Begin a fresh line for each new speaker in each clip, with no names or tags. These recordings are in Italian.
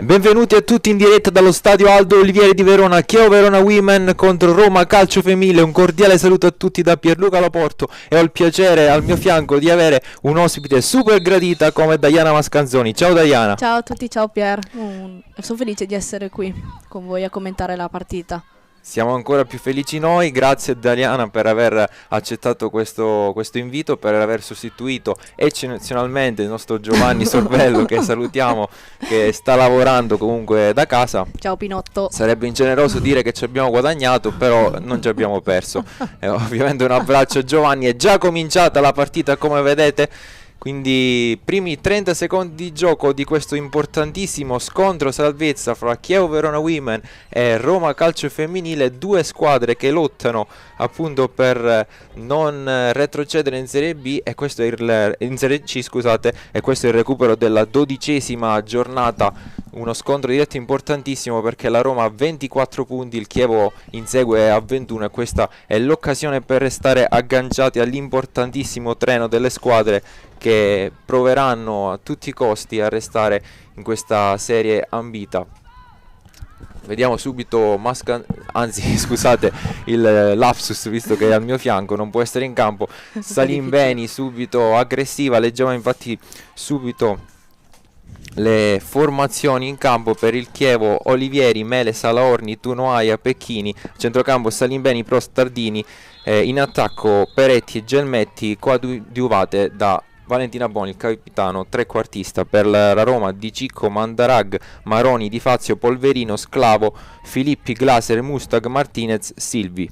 Benvenuti a tutti in diretta dallo stadio Aldo Olivieri di Verona, Chievo Verona Women contro Roma Calcio Femminile. Un cordiale saluto a tutti da Pierluca Laporto e ho il piacere al mio fianco di avere un ospite super gradita come Diana Mascanzoni. Ciao Diana.
Ciao a tutti, ciao Pier. Sono felice di essere qui con voi a commentare la partita.
Siamo ancora più felici noi, grazie Diana per aver accettato questo invito, per aver sostituito eccezionalmente il nostro Giovanni Sorvello che salutiamo, che sta lavorando comunque da casa.
Ciao Pinotto.
Sarebbe ingeneroso dire che ci abbiamo guadagnato, però non ci abbiamo perso. Ovviamente un abbraccio a Giovanni, è già cominciata la partita come vedete. Quindi primi 30 secondi di gioco di questo importantissimo scontro salvezza fra Chievo Verona Women e Roma Calcio Femminile, due squadre che lottano appunto per non retrocedere in Serie B, e questo è in Serie C, scusate, e questo è il recupero della 12ª giornata. Uno scontro diretto importantissimo perché la Roma ha 24 punti, il Chievo insegue a 21 e questa è l'occasione per restare agganciati all'importantissimo treno delle squadre che proveranno a tutti i costi a restare in questa serie ambita. Vediamo subito scusate il lapsus, visto che è al mio fianco, non può essere in campo. Salimbeni subito aggressiva, leggiamo infatti subito le formazioni in campo per il Chievo: Olivieri, Mele, Salaorni, Tunoaia, Pecchini, centrocampo Salimbeni, Prost, Tardini, in attacco Peretti e Gelmetti, coadiuvate da Valentina Boni, il capitano trequartista. Per la Roma Di Cicco, Mandarag, Maroni, Di Fazio, Polverino, Sclavo, Filippi, Glaser, Mustag, Martinez, Silvi.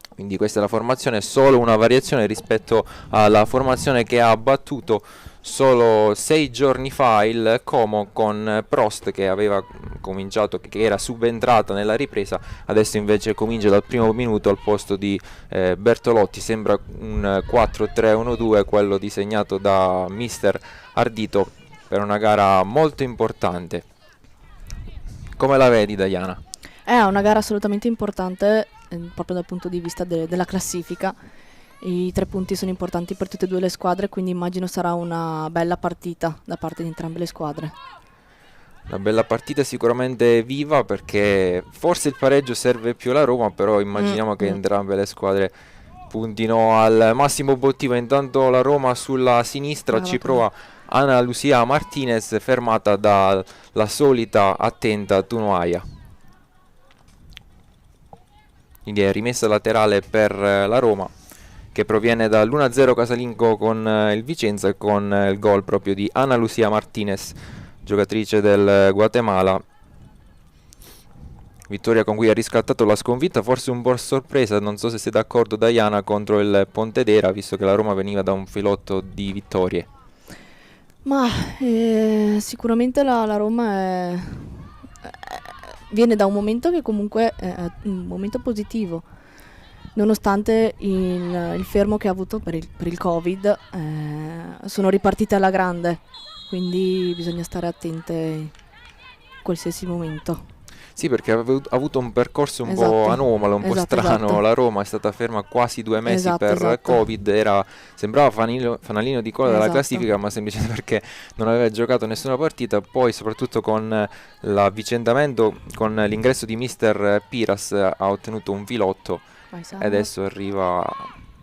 Quindi questa è la formazione, solo una variazione rispetto alla formazione che ha battuto solo 6 giorni fa il Como, con Prost che aveva cominciato, che era subentrata nella ripresa, adesso invece comincia dal primo minuto al posto di Bertolotti. Sembra un 4-3-1-2 quello disegnato da mister Ardito per una gara molto importante. Come la vedi, Diana?
È una gara assolutamente importante proprio dal punto di vista della classifica. I 3 punti sono importanti per tutte e due le squadre, quindi immagino sarà una bella partita da parte di entrambe le squadre.
Una bella partita sicuramente viva, perché forse il pareggio serve più alla Roma, però immaginiamo che entrambe le squadre puntino al massimo obiettivo. Intanto la Roma sulla sinistra ci prova Ana Lucia Martinez, fermata dalla solita attenta Tunoaia. Quindi è rimessa laterale per la Roma, che proviene dall'1-0 casalingo con il Vicenza, e con il gol proprio di Ana Lucia Martinez, giocatrice del Guatemala. Vittoria con cui ha riscattato la sconfitta, forse un po' sorpresa, non so se sei d'accordo Diana, contro il Pontedera, visto che la Roma veniva da un filotto di vittorie.
Ma sicuramente la Roma viene da un momento che comunque è un momento positivo. Nonostante il fermo che ha avuto per il Covid, sono ripartite alla grande, quindi bisogna stare attente in qualsiasi momento.
Sì, perché ha avuto un percorso un po' anomalo, un po' strano.
Esatto.
La Roma è stata ferma quasi 2 mesi per Covid, sembrava fanalino di coda della classifica, ma semplicemente perché non aveva giocato nessuna partita. Poi soprattutto con l'avvicendamento, con l'ingresso di mister Piras, ha ottenuto un filotto. E adesso arriva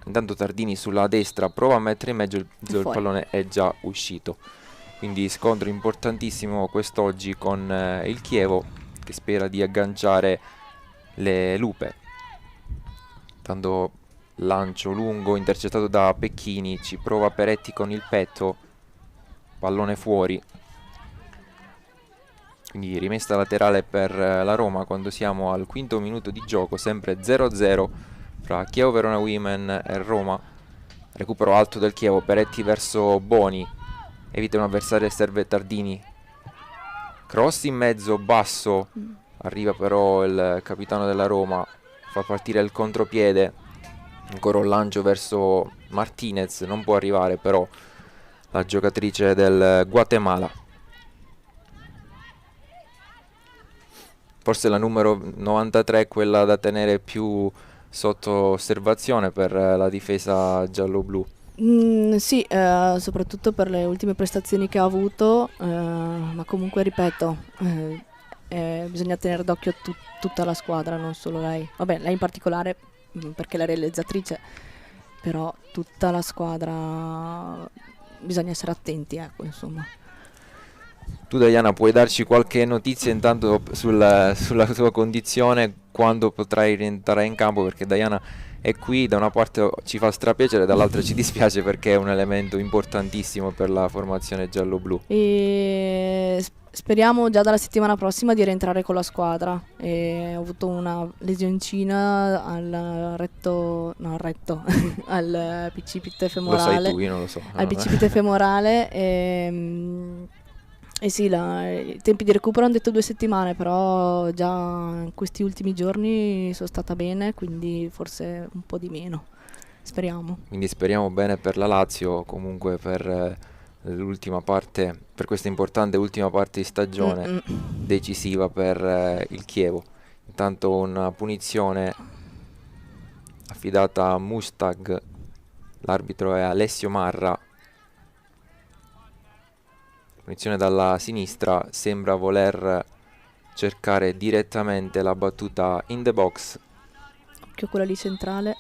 intanto Tardini sulla destra, prova a mettere in mezzo, il pallone è già uscito. Quindi scontro importantissimo quest'oggi con il Chievo, che spera di agganciare le lupe. Tanto lancio lungo intercettato da Pecchini, ci prova Peretti con il petto, pallone fuori. Quindi rimessa laterale per la Roma quando siamo al 5° minuto di gioco, sempre 0-0 fra Chievo Verona Women e Roma. Recupero alto del Chievo, Peretti verso Boni, evita un avversario e serve Tardini. Cross in mezzo, basso, arriva però il capitano della Roma, fa partire il contropiede, ancora un lancio verso Martinez, non può arrivare però la giocatrice del Guatemala. Forse la numero 93 è quella da tenere più sotto osservazione per la difesa giallo-blu.
Sì, soprattutto per le ultime prestazioni che ha avuto, ma comunque ripeto, bisogna tenere d'occhio tutta la squadra, non solo lei. Vabbè, lei in particolare, perché è la realizzatrice, però tutta la squadra bisogna essere attenti, ecco, insomma.
Tu Diana puoi darci qualche notizia intanto sulla tua condizione, quando potrai rientrare in campo, perché Diana è qui, da una parte ci fa strapiacere, dall'altra ci dispiace perché è un elemento importantissimo per la formazione giallo-blu.
E speriamo già dalla settimana prossima di rientrare con la squadra. Ho avuto una lesioncina al retto, no, al retto, al bicipite
Lo sai
femorale.
tu, io non lo so.
Al bicipite femorale e sì, i tempi di recupero hanno detto 2 settimane, però già in questi ultimi giorni sono stata bene, quindi forse un po' di meno. Speriamo.
Quindi speriamo bene per la Lazio, comunque per l'ultima parte, per questa importante ultima parte di stagione
Mm-mm.
decisiva per il Chievo. Intanto una punizione affidata a Mustag, l'arbitro è Alessio Marra. Punizione dalla sinistra, sembra voler cercare direttamente la battuta in the box.
Occhio quella lì centrale.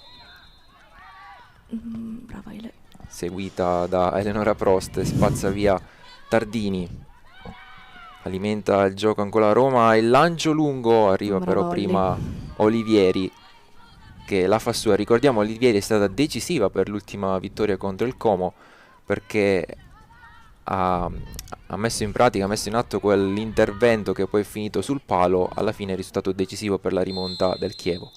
Brava Ile.
Seguita da Eleonora Prost, spazza via Tardini, alimenta il gioco ancora a Roma, il lancio lungo, arriva
Brava
però
Olli.
prima Olivieri che la fa sua. Ricordiamo, Olivieri è stata decisiva per l'ultima vittoria contro il Como, perché ha messo in pratica, ha messo in atto quell'intervento che poi è finito sul palo, alla fine è risultato decisivo per la rimonta del Chievo.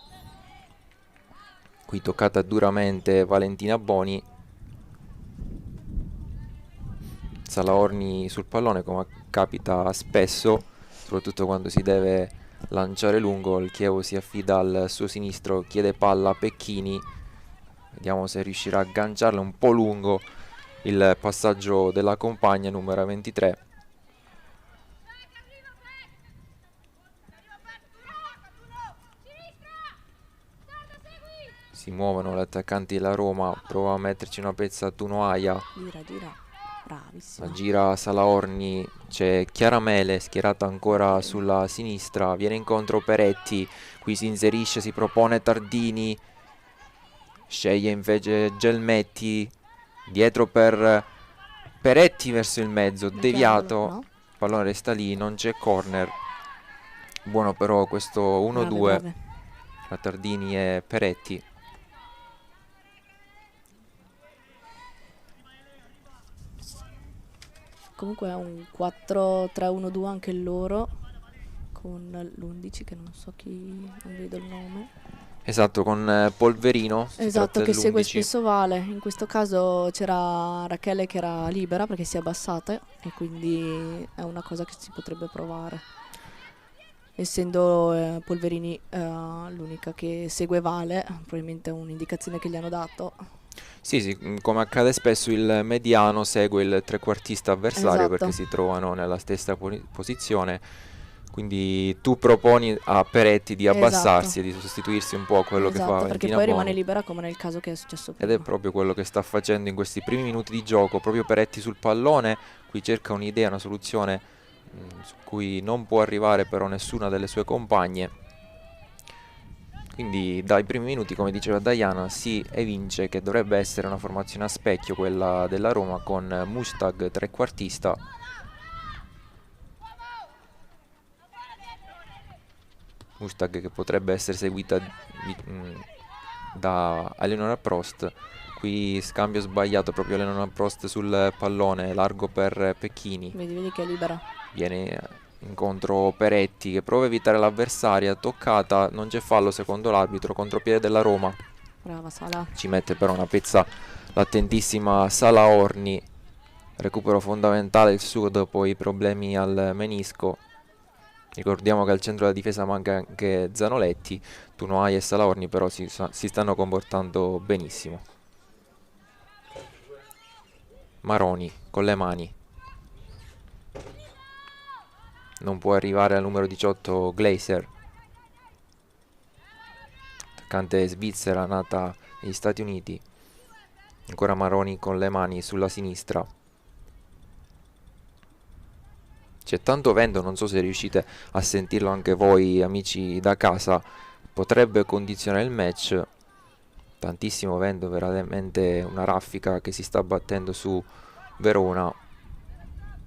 Qui toccata duramente Valentina Boni, Salaorni sul pallone come capita spesso, soprattutto quando si deve lanciare lungo. Il Chievo si affida al suo sinistro, chiede palla a Pecchini, vediamo se riuscirà a agganciarla un po' lungo il passaggio della compagna numero 23. Si muovono gli attaccanti della Roma, prova a metterci una pezza a Tunoaia,
Gira, bravissima.
la gira Salaorni, c'è Chiara Mele schierata ancora sulla sinistra, viene incontro Peretti, qui si inserisce, si propone Tardini, sceglie invece Gelmetti, dietro per Peretti verso il mezzo, deviato,
No?
il pallone resta lì, non c'è corner. Buono però questo 1-2
Brave.
tra Tardini e Peretti.
Comunque è un 4-3-1-2 anche loro, con l'11 che non so chi, non vedo il nome.
Esatto, con Polverino.
Esatto, che segue
dell'11.
spesso Vale. In questo caso c'era Rachele che era libera perché si è abbassata e quindi è una cosa che si potrebbe provare. Essendo Polverini l'unica che segue Vale, probabilmente è un'indicazione che gli hanno dato.
Sì, come accade spesso il mediano segue il trequartista avversario,
Esatto.
perché si trovano nella stessa posizione. Quindi tu proponi a Peretti di abbassarsi e di sostituirsi un po' a quello che fa
Esatto, perché
Valentina
poi
Boni.
rimane libera come nel caso che è successo
Ed
prima.
è proprio quello che sta facendo in questi primi minuti di gioco, proprio Peretti sul pallone. Qui cerca un'idea, una soluzione su cui non può arrivare però nessuna delle sue compagne. Quindi dai primi minuti, come diceva Diana, si evince che dovrebbe essere una formazione a specchio quella della Roma, con Mustag trequartista, Mustag che potrebbe essere seguita da Eleonora Prost. Qui scambio sbagliato, proprio Eleonora Prost sul pallone, largo per Pecchini.
Vedi che è libera.
Viene incontro Peretti che prova a evitare l'avversaria, toccata, non c'è fallo secondo l'arbitro, contropiede della Roma.
Brava Sala.
Ci mette però una pezza l'attentissima Salaorni, recupero fondamentale il suo dopo i problemi al menisco. Ricordiamo che al centro della difesa manca anche Zanoletti, Tunoai e Salaorni però si stanno comportando benissimo. Maroni con le mani, non può arrivare al numero 18 Glaser, attaccante svizzera nata negli Stati Uniti. Ancora Maroni con le mani sulla sinistra. C'è tanto vento, non so se riuscite a sentirlo anche voi amici da casa, potrebbe condizionare il match. Tantissimo vento, veramente una raffica che si sta battendo su Verona.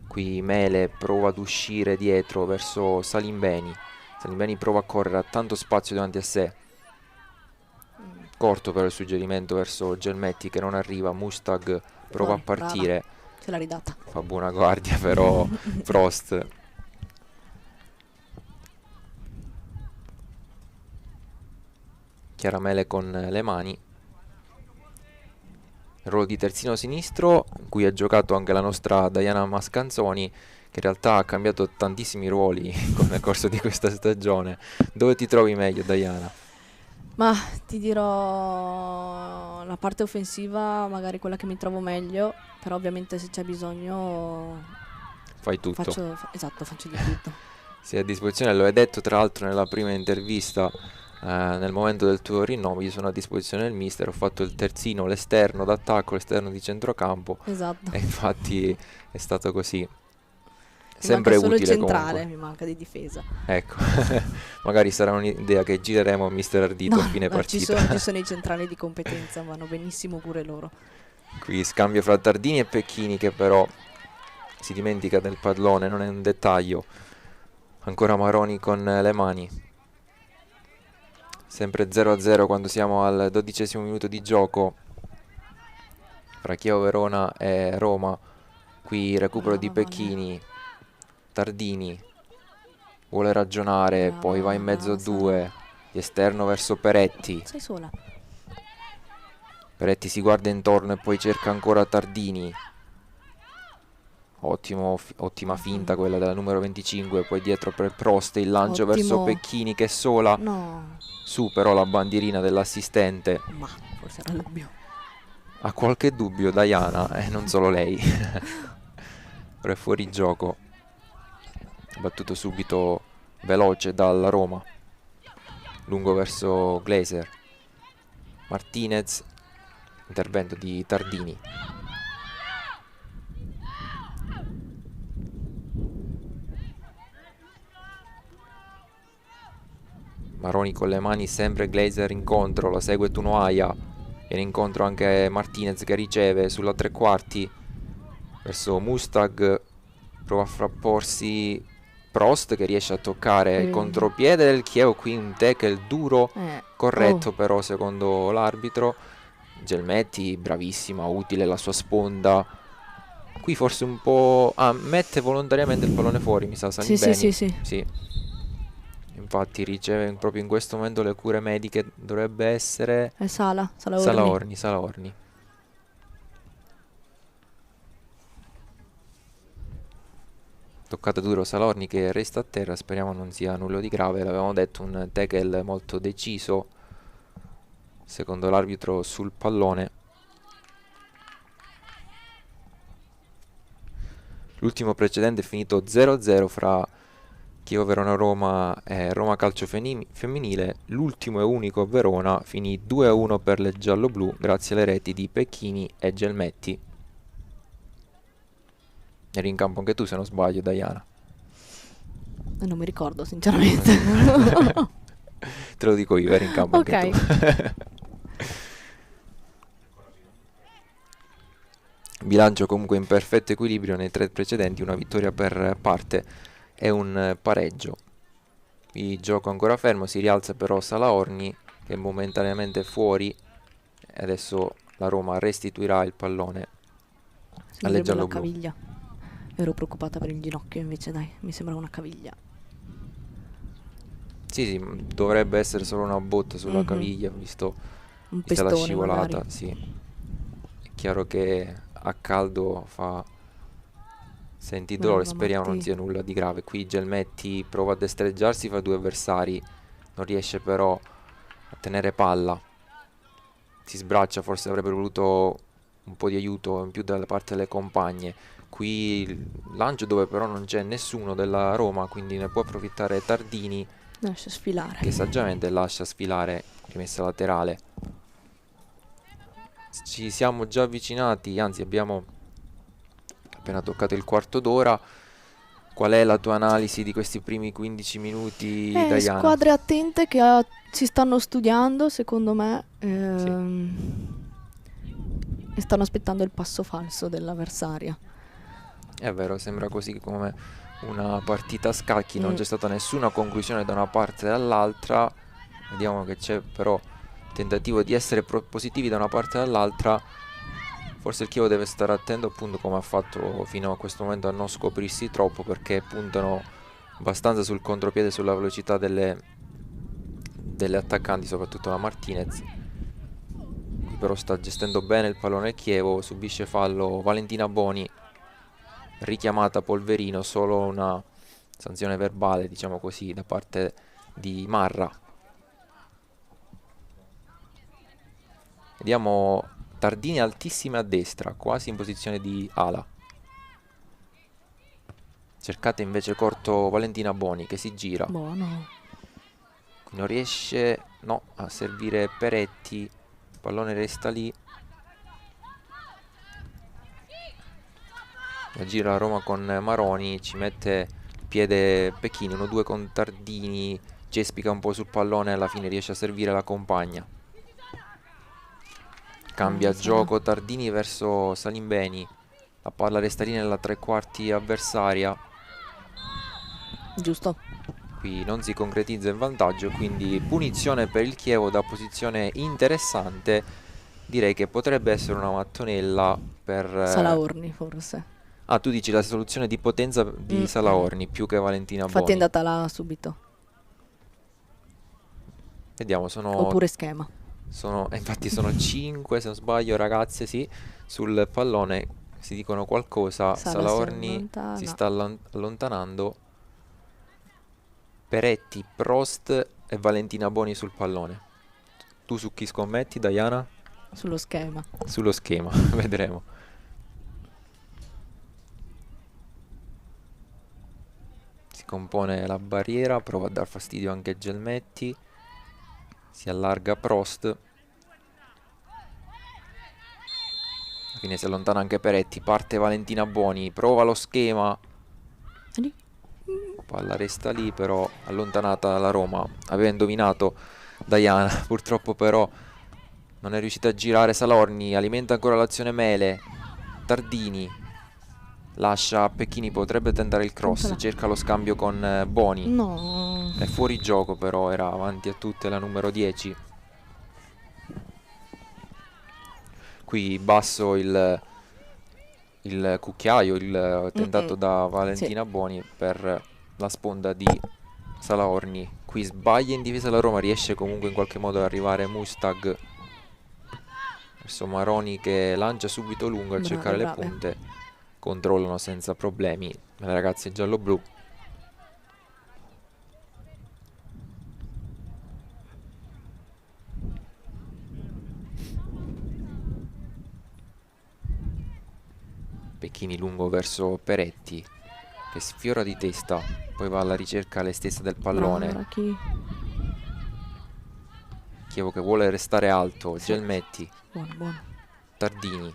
Qui Mele prova ad uscire dietro verso Salimbeni. Salimbeni prova a correre, ha tanto spazio davanti a sé. Corto però il suggerimento verso Gelmetti che non arriva. Mustag prova a
Buoni,
partire.
brava. Ce l'ha ridata.
Fa buona guardia però Prost. Chiaramele con le mani. Il ruolo di terzino sinistro, in cui ha giocato anche la nostra Diana Mascanzoni, che in realtà ha cambiato tantissimi ruoli nel corso di questa stagione. Dove ti trovi meglio, Diana?
Ma ti dirò la parte offensiva, magari quella che mi trovo meglio, però ovviamente se c'è bisogno
Fai tutto.
faccio di tutto.
Sei a disposizione, lo hai detto tra l'altro nella prima intervista, nel momento del tuo rinnovo io sono a disposizione del mister, ho fatto il terzino, l'esterno d'attacco, l'esterno di centrocampo
Esatto.
e infatti è stato così.
Mi
Sempre
manca solo il
utile
centrale,
comunque.
mi manca di difesa.
Ecco, magari sarà un'idea che gireremo a mister Ardito a fine
No, ci
partita.
sono i centrali di competenza, vanno benissimo pure loro.
Qui scambio fra Tardini e Pecchini che però si dimentica del pallone, non è un dettaglio. Ancora Maroni con le mani. Sempre 0-0 quando siamo al 12° minuto di gioco fra Chievo Verona e Roma. Qui recupero di
Brava,
Pecchini. Tardini vuole ragionare,
Brava,
poi va in mezzo a
brava,
due. Di esterno verso Peretti.
sei sola.
Peretti si guarda intorno e poi cerca ancora Tardini. Ottima finta quella della numero 25. Poi dietro per Prost il lancio verso
Ottimo.
Pecchini che è sola.
No,
Su però la bandierina dell'assistente.
ma forse era dubbio.
Ha qualche dubbio Diana e non solo lei. Ora è fuori gioco. Battuto subito veloce dalla Roma. Lungo verso Glaser. Martinez. Intervento di Tardini. Maroni con le mani, sempre Glaser incontro, la segue Tunoaia. Viene incontro anche Martinez che riceve sulla tre quarti verso Mustag. Prova a frapporsi Prost che riesce a toccare il contropiede del Chievo. Qui un tackle duro, corretto però secondo l'arbitro. Gelmetti bravissima, utile la sua sponda. Qui forse un po'... mette volontariamente il pallone fuori, mi sa, Salimbeni. Sì. Infatti riceve proprio in questo momento le cure mediche. Dovrebbe essere
È Sala
Salaorni. Toccata duro Salorni che resta a terra. Speriamo non sia nulla di grave. L'avevamo detto, un tackle molto deciso secondo l'arbitro sul pallone. L'ultimo precedente è finito 0-0 fra Chievo Verona Roma e Roma Calcio Femminile. L'ultimo e unico a Verona finì 2-1 per le gialloblu grazie alle reti di Pecchini e Gelmetti. Eri in campo anche tu se non sbaglio, Diana.
Non mi ricordo sinceramente.
Te lo dico io, eri in campo anche tu. Bilancio comunque in perfetto equilibrio nei 3 precedenti, una vittoria per parte e un pareggio. Il gioco ancora fermo, si rialza però Salaorni che è momentaneamente fuori e adesso la Roma restituirà il pallone alle gialloblu.
La caviglia. Ero preoccupata per il ginocchio, invece dai, mi sembra una caviglia.
Sì, dovrebbe essere solo una botta sulla caviglia, visto
un
vista
pestone
la scivolata,
magari.
sì. È chiaro che a caldo senti dolore, speriamo non sia nulla di grave. Qui Gelmetti prova a destreggiarsi fra due avversari, non riesce però a tenere palla. Si sbraccia, forse avrebbe voluto un po' di aiuto in più dalla parte delle compagne. Qui il lancio dove però non c'è nessuno della Roma, quindi ne può approfittare Tardini.
Lascia sfilare.
Che saggiamente lascia sfilare rimessa laterale. ci siamo già avvicinati, anzi abbiamo appena toccato il quarto d'ora. Qual è la tua analisi di questi primi 15 minuti, Diana?
Squadre attente che si stanno studiando, secondo me,
Sì.
e stanno aspettando il passo falso dell'avversaria.
È vero, sembra quasi come una partita a scacchi, non
Mm.
c'è stata nessuna conclusione da una parte e dall'altra. Vediamo che c'è però tentativo di essere positivi da una parte e dall'altra. Forse il Chievo deve stare attento, appunto, come ha fatto fino a questo momento, a non scoprirsi troppo, perché puntano abbastanza sul contropiede, sulla velocità delle attaccanti, soprattutto la Martinez. Qui però sta gestendo bene il pallone il Chievo, subisce fallo Valentina Boni, richiamata Polverino, solo una sanzione verbale, diciamo così, da parte di Marra. Vediamo Tardini altissime a destra, quasi in posizione di ala. Cercate invece corto Valentina Boni, che si gira.
Buono.
Qui non riesce, no, a servire Peretti. Il pallone resta lì. La gira la Roma con Maroni, ci mette il piede Pecchini, 1-2 con Tardini, gespica un po' sul pallone, alla fine riesce a servire la compagna. Cambia gioco Tardini verso Salimbeni, la palla resta lì nella tre quarti avversaria.
Giusto.
Qui non si concretizza il vantaggio, quindi punizione per il Chievo da posizione interessante. Direi che potrebbe essere una mattonella per...
Salaorni, forse.
Ah, tu dici la soluzione di potenza di Salaorni più che Valentina
Infatti
Boni.
è andata là subito.
Vediamo, sono...
Oppure schema.
infatti sono 5, se non sbaglio, ragazze, sì, sul pallone si dicono qualcosa. Salaorni si sta allontanando. Peretti, Prost e Valentina Boni sul pallone. Tu su chi scommetti, Diana?
Sullo schema.
Sullo schema, vedremo. Si compone la barriera, prova a dar fastidio anche Gelmetti. Si allarga Prost. Alla fine si allontana anche Peretti, parte Valentina Boni, prova lo schema.
Lì.
Palla resta lì, però allontanata la Roma. Aveva indovinato Diana, purtroppo però non è riuscita a girare Salaorni, alimenta ancora l'azione Mele. Tardini lascia Pecchini, potrebbe tentare il cross, cerca lo scambio con Boni.
No.
È fuori gioco, però era avanti a tutte la numero 10. Qui basso il cucchiaio, il tentato da Valentina Boni per la sponda di Salaorni. Qui sbaglia in difesa la Roma, riesce comunque in qualche modo ad arrivare Mustag verso Maroni, che lancia subito lungo a cercare le punte. Controllano senza problemi le ragazze giallo-blu. Pecchini lungo verso Peretti, che sfiora di testa, poi va alla ricerca lei stessa del pallone. Chievo che vuole restare alto. Gelmetti,
buono.
Tardini,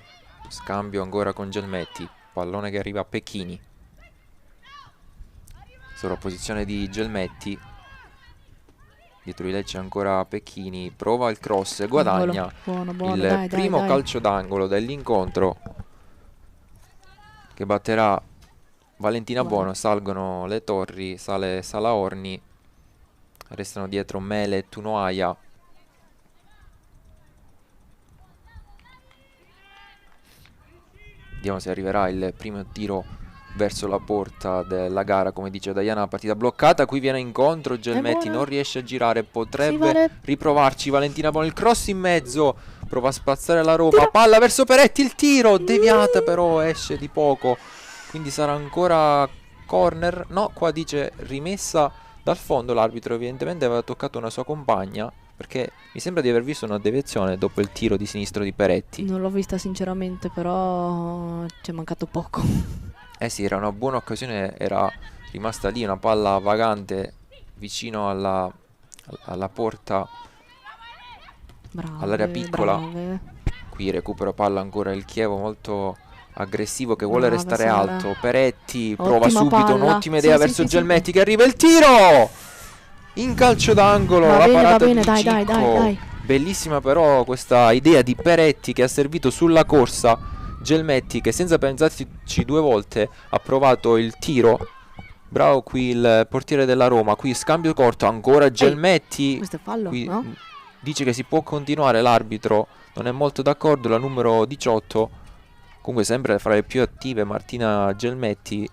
scambio ancora con Gelmetti, pallone che arriva a Pecchini. Sovrapposizione di Gelmetti, dietro di lei c'è ancora Pecchini, prova il cross e guadagna il primo calcio d'angolo dell'incontro, che batterà Valentina Buono. Salgono le torri, sale Salaorni, restano dietro Mele e Tunoaia. Vediamo se arriverà il primo tiro verso la porta della gara. Come dice Diana, la partita bloccata. Qui viene incontro Gelmetti, non riesce a girare, potrebbe riprovarci. Valentina Buono, il cross in mezzo, prova a spazzare la Roma, palla verso Peretti, il tiro deviata, però esce di poco, quindi sarà ancora corner. No, qua dice rimessa dal fondo. L'arbitro evidentemente aveva toccato una sua compagna, perché mi sembra di aver visto una deviazione dopo il tiro di sinistro di Peretti.
Non l'ho vista sinceramente, però ci è mancato poco.
Eh sì, era una buona occasione, era rimasta lì una palla vagante vicino alla porta, all'area piccola. Qui recupera palla ancora il Chievo, molto aggressivo, che vuole
Brava
restare
Sara.
alto. Peretti prova
Ottima
subito
palla.
un'ottima
Sì,
idea
sì,
verso
sì, sì.
Gelmetti, che arriva il tiro in calcio d'angolo.
Va
La
bene,
parata
dai,
di
dai,
Cicco.
dai.
Bellissima però questa idea di Peretti, che ha servito sulla corsa Gelmetti, che senza pensarci due volte ha provato il tiro. Bravo qui il portiere della Roma. Qui scambio corto, ancora Gelmetti.
Questo è fallo,
Qui
no?
dice che si può continuare, l'arbitro non è molto d'accordo, la numero 18. Comunque sempre fra le più attive Martina Gelmetti,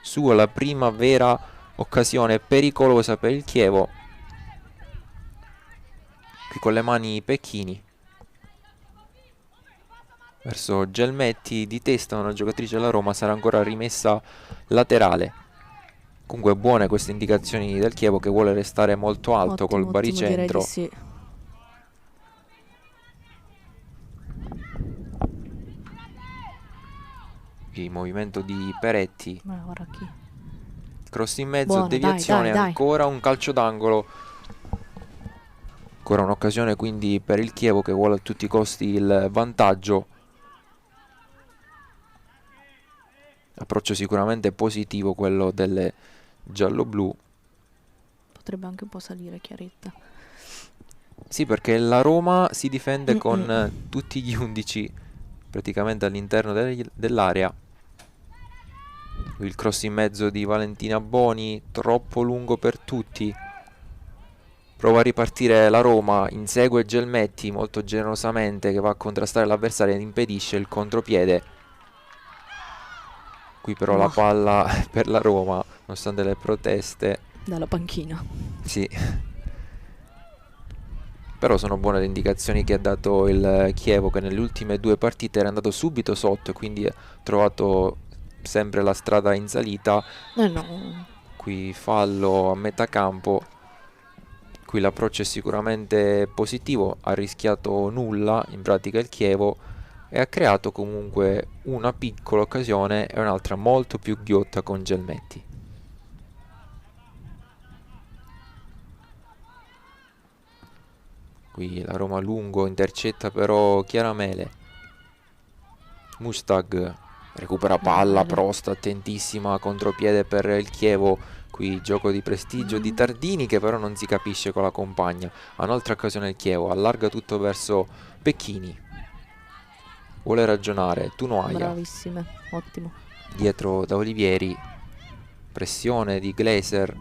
sua la prima vera occasione pericolosa per il Chievo. Qui con le mani Pecchini verso Gelmetti, di testa una giocatrice della Roma, sarà ancora rimessa laterale. Comunque buone queste indicazioni del Chievo, che vuole restare molto alto.
Ottimo,
col
ottimo, direi
baricentro.
di sì.
Il movimento di Peretti,
Guarda qui.
cross in mezzo,
Buona,
deviazione,
dai.
ancora un calcio d'angolo. Ancora un'occasione quindi per il Chievo, che vuole a tutti i costi il vantaggio. Approccio sicuramente positivo quello delle giallo-blu.
Potrebbe anche un po' salire Chiaretta.
Sì, perché la Roma si difende con tutti gli 11 praticamente all'interno dell'area. Il cross in mezzo di Valentina Boni, troppo lungo per tutti. Prova a ripartire la Roma, insegue Gelmetti molto generosamente, che va a contrastare l'avversario e impedisce il contropiede. Qui però la palla per la Roma, nonostante le proteste.
Dalla panchina.
Sì. Però sono buone le indicazioni che ha dato il Chievo, che nelle ultime due partite era andato subito sotto e quindi ha trovato sempre la strada in salita.
No.
Qui fallo a metà campo. Qui l'approccio è sicuramente positivo, ha rischiato nulla in pratica il Chievo e ha creato comunque una piccola occasione e un'altra molto più ghiotta con Gelmetti. Qui la Roma lungo, intercetta però Chiaramele. Mustag recupera palla, Prost attentissima, contropiede per il Chievo. Qui gioco di prestigio di Tardini, che però non si capisce con la compagna. Ha un'altra occasione il Chievo, allarga tutto verso Pecchini. Vuole ragionare, Tunoaia.
Bravissime, ottimo.
Dietro da Olivieri, pressione di Glaser.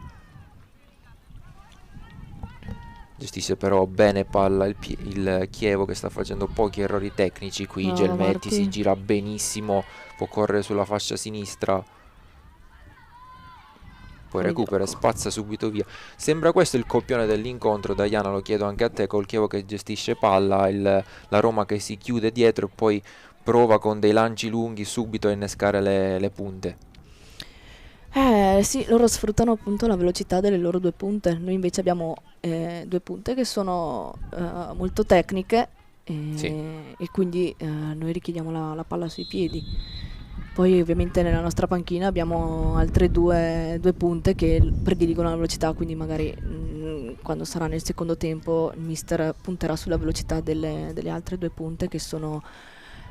Gestisce però bene palla il Chievo, che sta facendo pochi errori tecnici. Qui Gelmetti si gira benissimo, può correre sulla fascia sinistra. Poi recupera e spazza subito via. Sembra questo il copione dell'incontro. Diana, lo chiedo anche a te, col Chievo che gestisce palla, la Roma che si chiude dietro e poi prova con dei lanci lunghi subito a innescare le punte.
Sì, loro sfruttano appunto la velocità delle loro due punte. Noi invece abbiamo due punte che sono molto tecniche e quindi noi richiediamo la palla sui piedi. Poi ovviamente nella nostra panchina abbiamo altre due punte che prediligono la velocità, quindi magari quando sarà nel secondo tempo il mister punterà sulla velocità delle altre due punte, che sono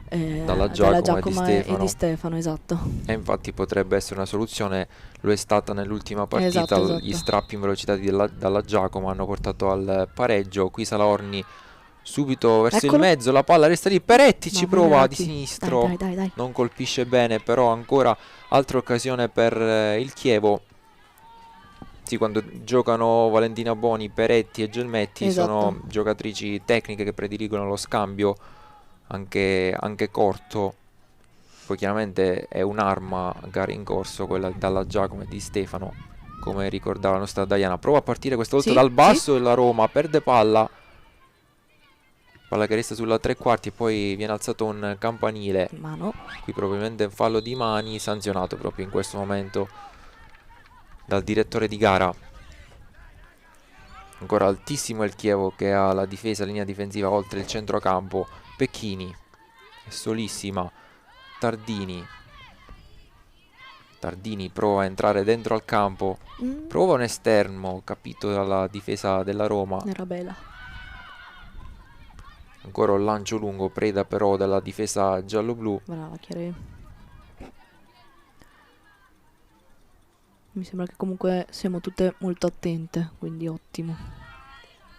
dalla Giacomo
e di Stefano, esatto.
E infatti potrebbe essere una soluzione, lo è stata nell'ultima partita.
Esatto.
Gli strappi in velocità dalla Giacomo hanno portato al pareggio. Qui Salorni subito verso il mezzo, la palla resta lì, Peretti ci prova di sinistro,
dai.
Non colpisce bene, però ancora altra occasione per il Chievo. Sì, quando giocano Valentina Boni, Peretti e Gelmetti sono giocatrici tecniche che prediligono lo scambio anche corto. Poi chiaramente è un'arma a gara in corso quella dalla Giacomo e di Stefano, come ricordava la nostra Diana. Prova a partire questa volta dal basso e la Roma perde palla che resta sulla tre quarti e poi viene alzato un campanile.
Mano.
Qui probabilmente un fallo di mani, sanzionato proprio in questo momento dal direttore di gara. Ancora altissimo il Chievo, che ha la difesa, linea difensiva oltre il centrocampo. Pecchini è solissima. Tardini prova a entrare dentro al campo, prova un esterno capito dalla difesa della Roma.
Era bella.
Ancora un lancio lungo, preda però dalla difesa giallo-blu.
Brava Chiara. Mi sembra che comunque siamo tutte molto attente, quindi ottimo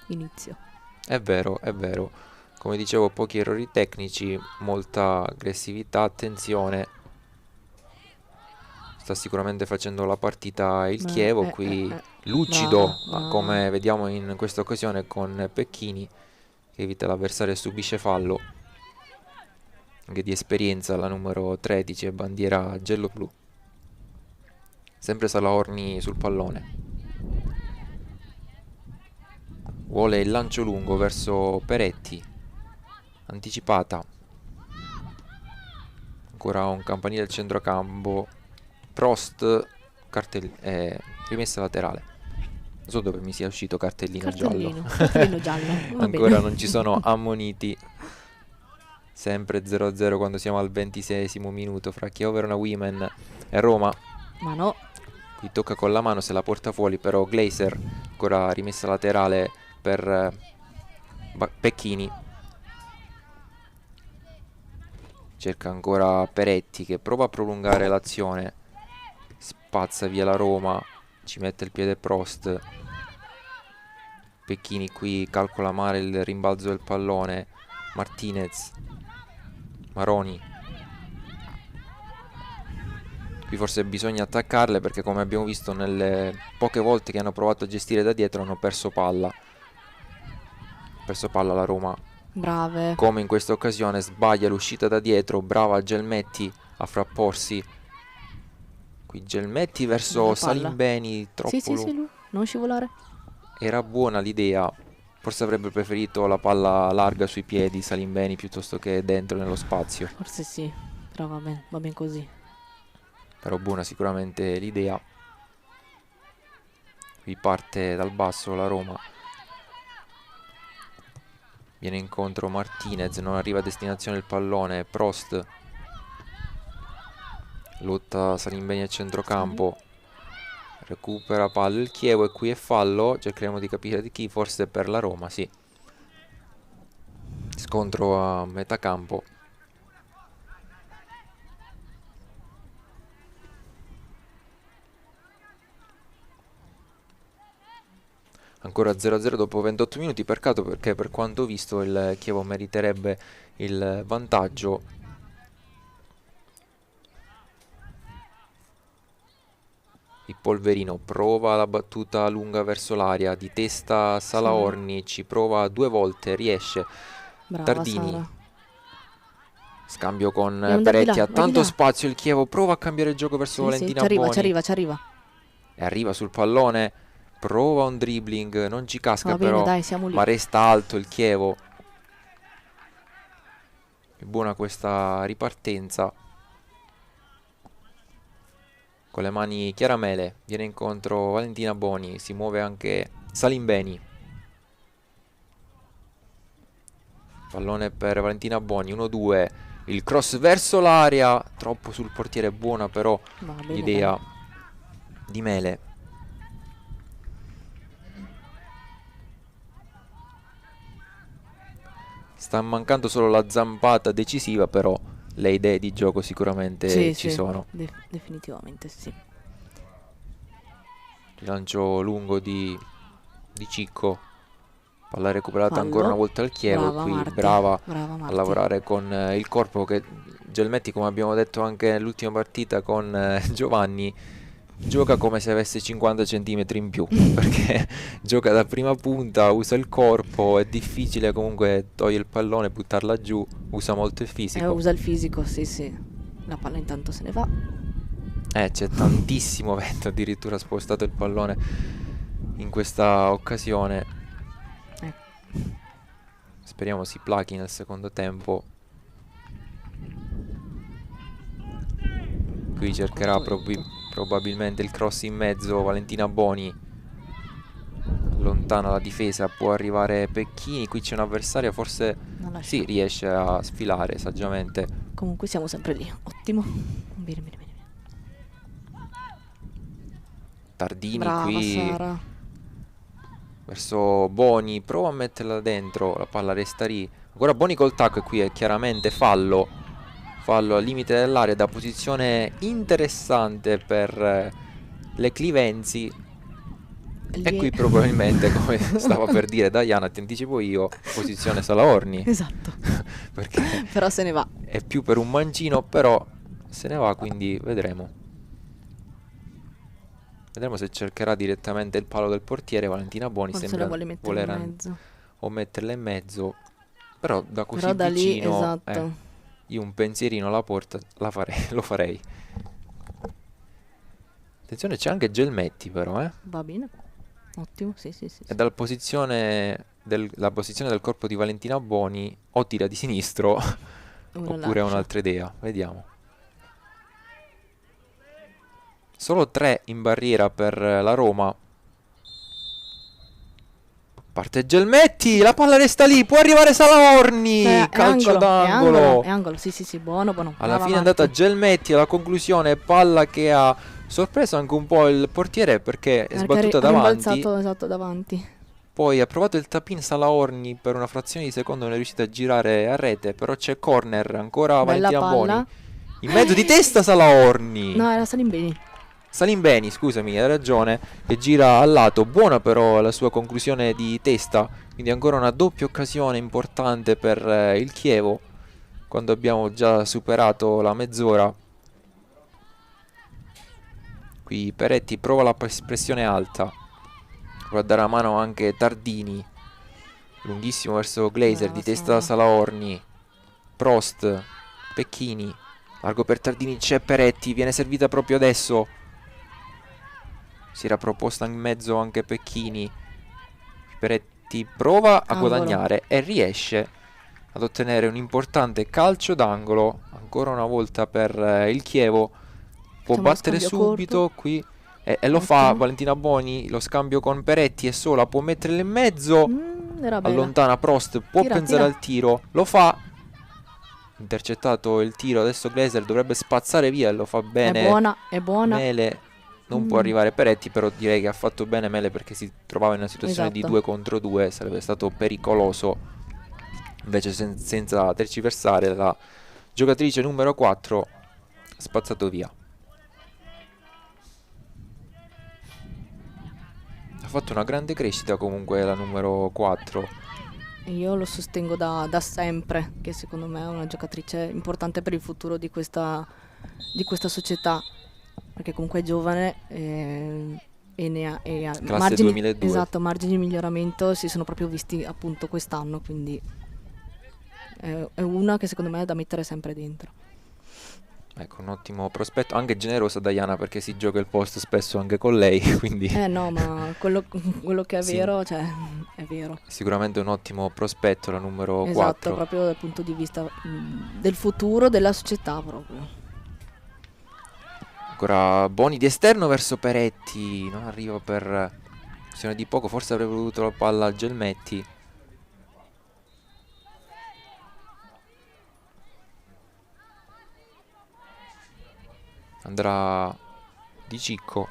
inizio.
È vero, è vero. Come dicevo, pochi errori tecnici, molta aggressività, attenzione. Sta sicuramente facendo la partita il Chievo, qui lucido,
Brava.
come vediamo in questa occasione con Pecchini, che evita l'avversario e subisce fallo. Anche di esperienza la numero 13 è bandiera giallo-blu. Sempre Salaorni sul pallone. Vuole il lancio lungo verso Peretti. Anticipata. Ancora un campanile al centrocampo. Prost, rimessa laterale. Non so dove mi sia uscito cartellino giallo.
Cartellino giallo. Va
Ancora
bene.
non ci sono ammoniti. Sempre 0-0 quando siamo al 26esimo minuto fra Chievo Verona Women e Roma.
Ma no.
Qui tocca con la mano, se la porta fuori però Glaser. Ancora rimessa laterale per Pecchini. Cerca ancora Peretti che prova a prolungare l'azione. Spazza via la Roma. Ci mette il piede Prost. Pecchini qui calcola male il rimbalzo del pallone. Martinez. Maroni. Qui forse bisogna attaccarle perché, come abbiamo visto nelle poche volte che hanno provato a gestire da dietro, hanno perso palla. Perso palla la Roma.
Brave.
Come in questa occasione sbaglia l'uscita da dietro. Brava Gelmetti a frapporsi. Qui Gelmetti verso Salimbeni. Troppo
sì, lui. Non scivolare.
Era buona l'idea. Forse avrebbe preferito la palla larga sui piedi Salimbeni piuttosto che dentro nello spazio.
Forse sì. Però va bene così.
Però buona sicuramente l'idea. Qui parte dal basso la Roma. Viene incontro Martinez, non arriva a destinazione il pallone. Prost. Lotta Salimbeni a centrocampo. Recupera palla il Chievo e qui è fallo. Cercheremo di capire di chi, forse per la Roma, sì. Scontro a metà campo. Ancora 0-0 dopo 28 minuti, peccato perché per quanto visto il Chievo meriterebbe il vantaggio. Il Polverino prova la battuta lunga verso l'aria, di testa Salaorni, ci prova 2 volte, riesce.
Brava,
Tardini.
Sara.
Scambio con Peretti, ha tanto spazio il Chievo, prova a cambiare il gioco verso Valentina Boni.
Ci arriva.
E arriva sul pallone, prova un dribbling, non ci casca.
Va bene,
però,
dai, siamo lì.
Ma resta alto il Chievo. È buona questa ripartenza. Con le mani Chiara Mele, viene incontro Valentina Boni, si muove anche Salimbeni. Pallone per Valentina Boni, 1-2, il cross verso l'area, troppo sul portiere, buona però l'idea di Mele. Sta mancando solo la zampata decisiva, però le idee di gioco sicuramente ci sono.
Definitivamente sì.
Rilancio lungo di Cicco. Palla recuperata ancora una volta al Chievo. Brava a lavorare con il corpo, che Gelmetti, come abbiamo detto anche nell'ultima partita con Giovanni, gioca come se avesse 50 centimetri in più, perché gioca da prima punta, usa il corpo, è difficile comunque togliere il pallone, buttarla giù, usa molto il fisico.
Usa il fisico, sì. La palla intanto se ne va.
C'è tantissimo vento, addirittura ha spostato il pallone in questa occasione. Speriamo si plachi nel secondo tempo. Qui cercherà probabilmente il cross in mezzo Valentina Boni. Lontana la difesa, può arrivare Pecchini. Qui c'è un avversario, forse sì, riesce a sfilare saggiamente.
Comunque siamo sempre lì, ottimo. Bene.
Tardini.
Brava,
qui
Sara.
verso Boni, prova a metterla dentro, la palla resta lì. Ancora Boni col tacco e qui è chiaramente fallo. Fallo al limite dell'area da posizione interessante per le Clivenzi. E
Lì
qui probabilmente, come stava per dire Diana, ti anticipo io, posizione Salaorni.
Esatto.
Perché
Però se ne va.
è più per un mancino, però se ne va, quindi vedremo. Vedremo se cercherà direttamente il palo del portiere. Valentina Boni
Forse
sembra
la vuole mettere
voler
in mezzo.
o metterla in mezzo, però da così
Però da lì,
vicino,
esatto.
io un pensierino alla porta lo farei. Attenzione, c'è anche Gelmetti però,
Va bene. Ottimo, sì, sì, sì.
E dalla posizione la posizione del corpo di Valentina Boni o tira di sinistro
Ora
oppure ha
lascia.
un'altra idea. Vediamo. Solo 3 in barriera per la Roma. Parte Gelmetti, la palla resta lì, può arrivare Salaorni, calcio
È
d'angolo.
angolo, sì, sì, sì, buono, buono.
Alla
Brava
fine è andata
Marti.
Gelmetti, alla conclusione palla che ha sorpreso anche un po' il portiere perché è
Perché
sbattuta
ha
davanti.
rimbalzato, esatto, davanti.
Poi ha provato il tap-in Salaorni, per una frazione di secondo non è riuscito a girare a rete, però c'è corner, ancora
Bella
Valentina Boni.
palla.
In mezzo di testa Salaorni.
No, era Salimbeni.
Salimbeni, scusami, hai ragione, che gira al lato. Buona però la sua conclusione di testa, quindi ancora una doppia occasione importante per il Chievo, quando abbiamo già superato la mezz'ora. Qui Peretti prova la pressione alta, prova a dare la mano anche Tardini, lunghissimo verso Glaser, di
Brava
testa da
Sara.
Salaorni, Prost, Pecchini, largo per Tardini, c'è Peretti, viene servita proprio adesso. Si era proposta in mezzo anche Pecchini. Peretti prova a
Angolo.
guadagnare e riesce ad ottenere un importante calcio d'angolo. Ancora una volta per il Chievo. Può
Facciamo lo
battere
scambio
subito
corto.
qui. E lo fa
Ottimo.
Valentina Boni. Lo scambio con Peretti è sola. Può metterla in mezzo.
Era bella.
Allontana Prost. Può
Tira,
pensare
tira.
al tiro. Lo fa. Intercettato il tiro. Adesso Glaser dovrebbe spazzare via e lo fa bene.
È buona, è buona.
Mele. Non può arrivare Peretti, però direi che ha fatto bene Mele perché si trovava in una situazione di
Esatto.
2 contro 2, sarebbe stato pericoloso. Invece senza tergiversare la giocatrice numero 4 ha spazzato via. Ha fatto una grande crescita comunque la numero 4.
Io lo sostengo da sempre, che secondo me è una giocatrice importante per il futuro di questa società, perché comunque è giovane e ha
Classe
margini,
2002.
esatto, margini di miglioramento si sono proprio visti appunto quest'anno, quindi è una che secondo me è da mettere sempre dentro.
Ecco, un ottimo prospetto, anche generosa Diana perché si gioca il posto spesso anche con lei, quindi
No, ma quello che è
Sì.
vero, cioè, è vero.
sicuramente un ottimo prospetto la numero
Esatto,
4.
proprio dal punto di vista del futuro della società proprio.
Ancora Boni di esterno verso Peretti, non arriva per questione di poco, forse avrebbe voluto la palla a Gelmetti. Andrà Di Cicco.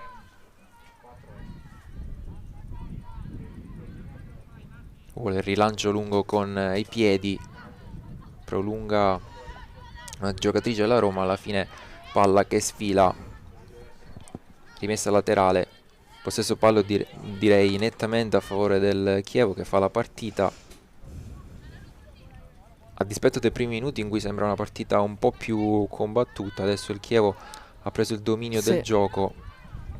Vuole il rilancio lungo con i piedi, prolunga una giocatrice della Roma, alla fine palla che sfila, rimessa laterale, possesso pallo direi nettamente a favore del Chievo che fa la partita, a dispetto dei primi minuti in cui sembra una partita un po' più combattuta. Adesso il Chievo ha preso il dominio del gioco,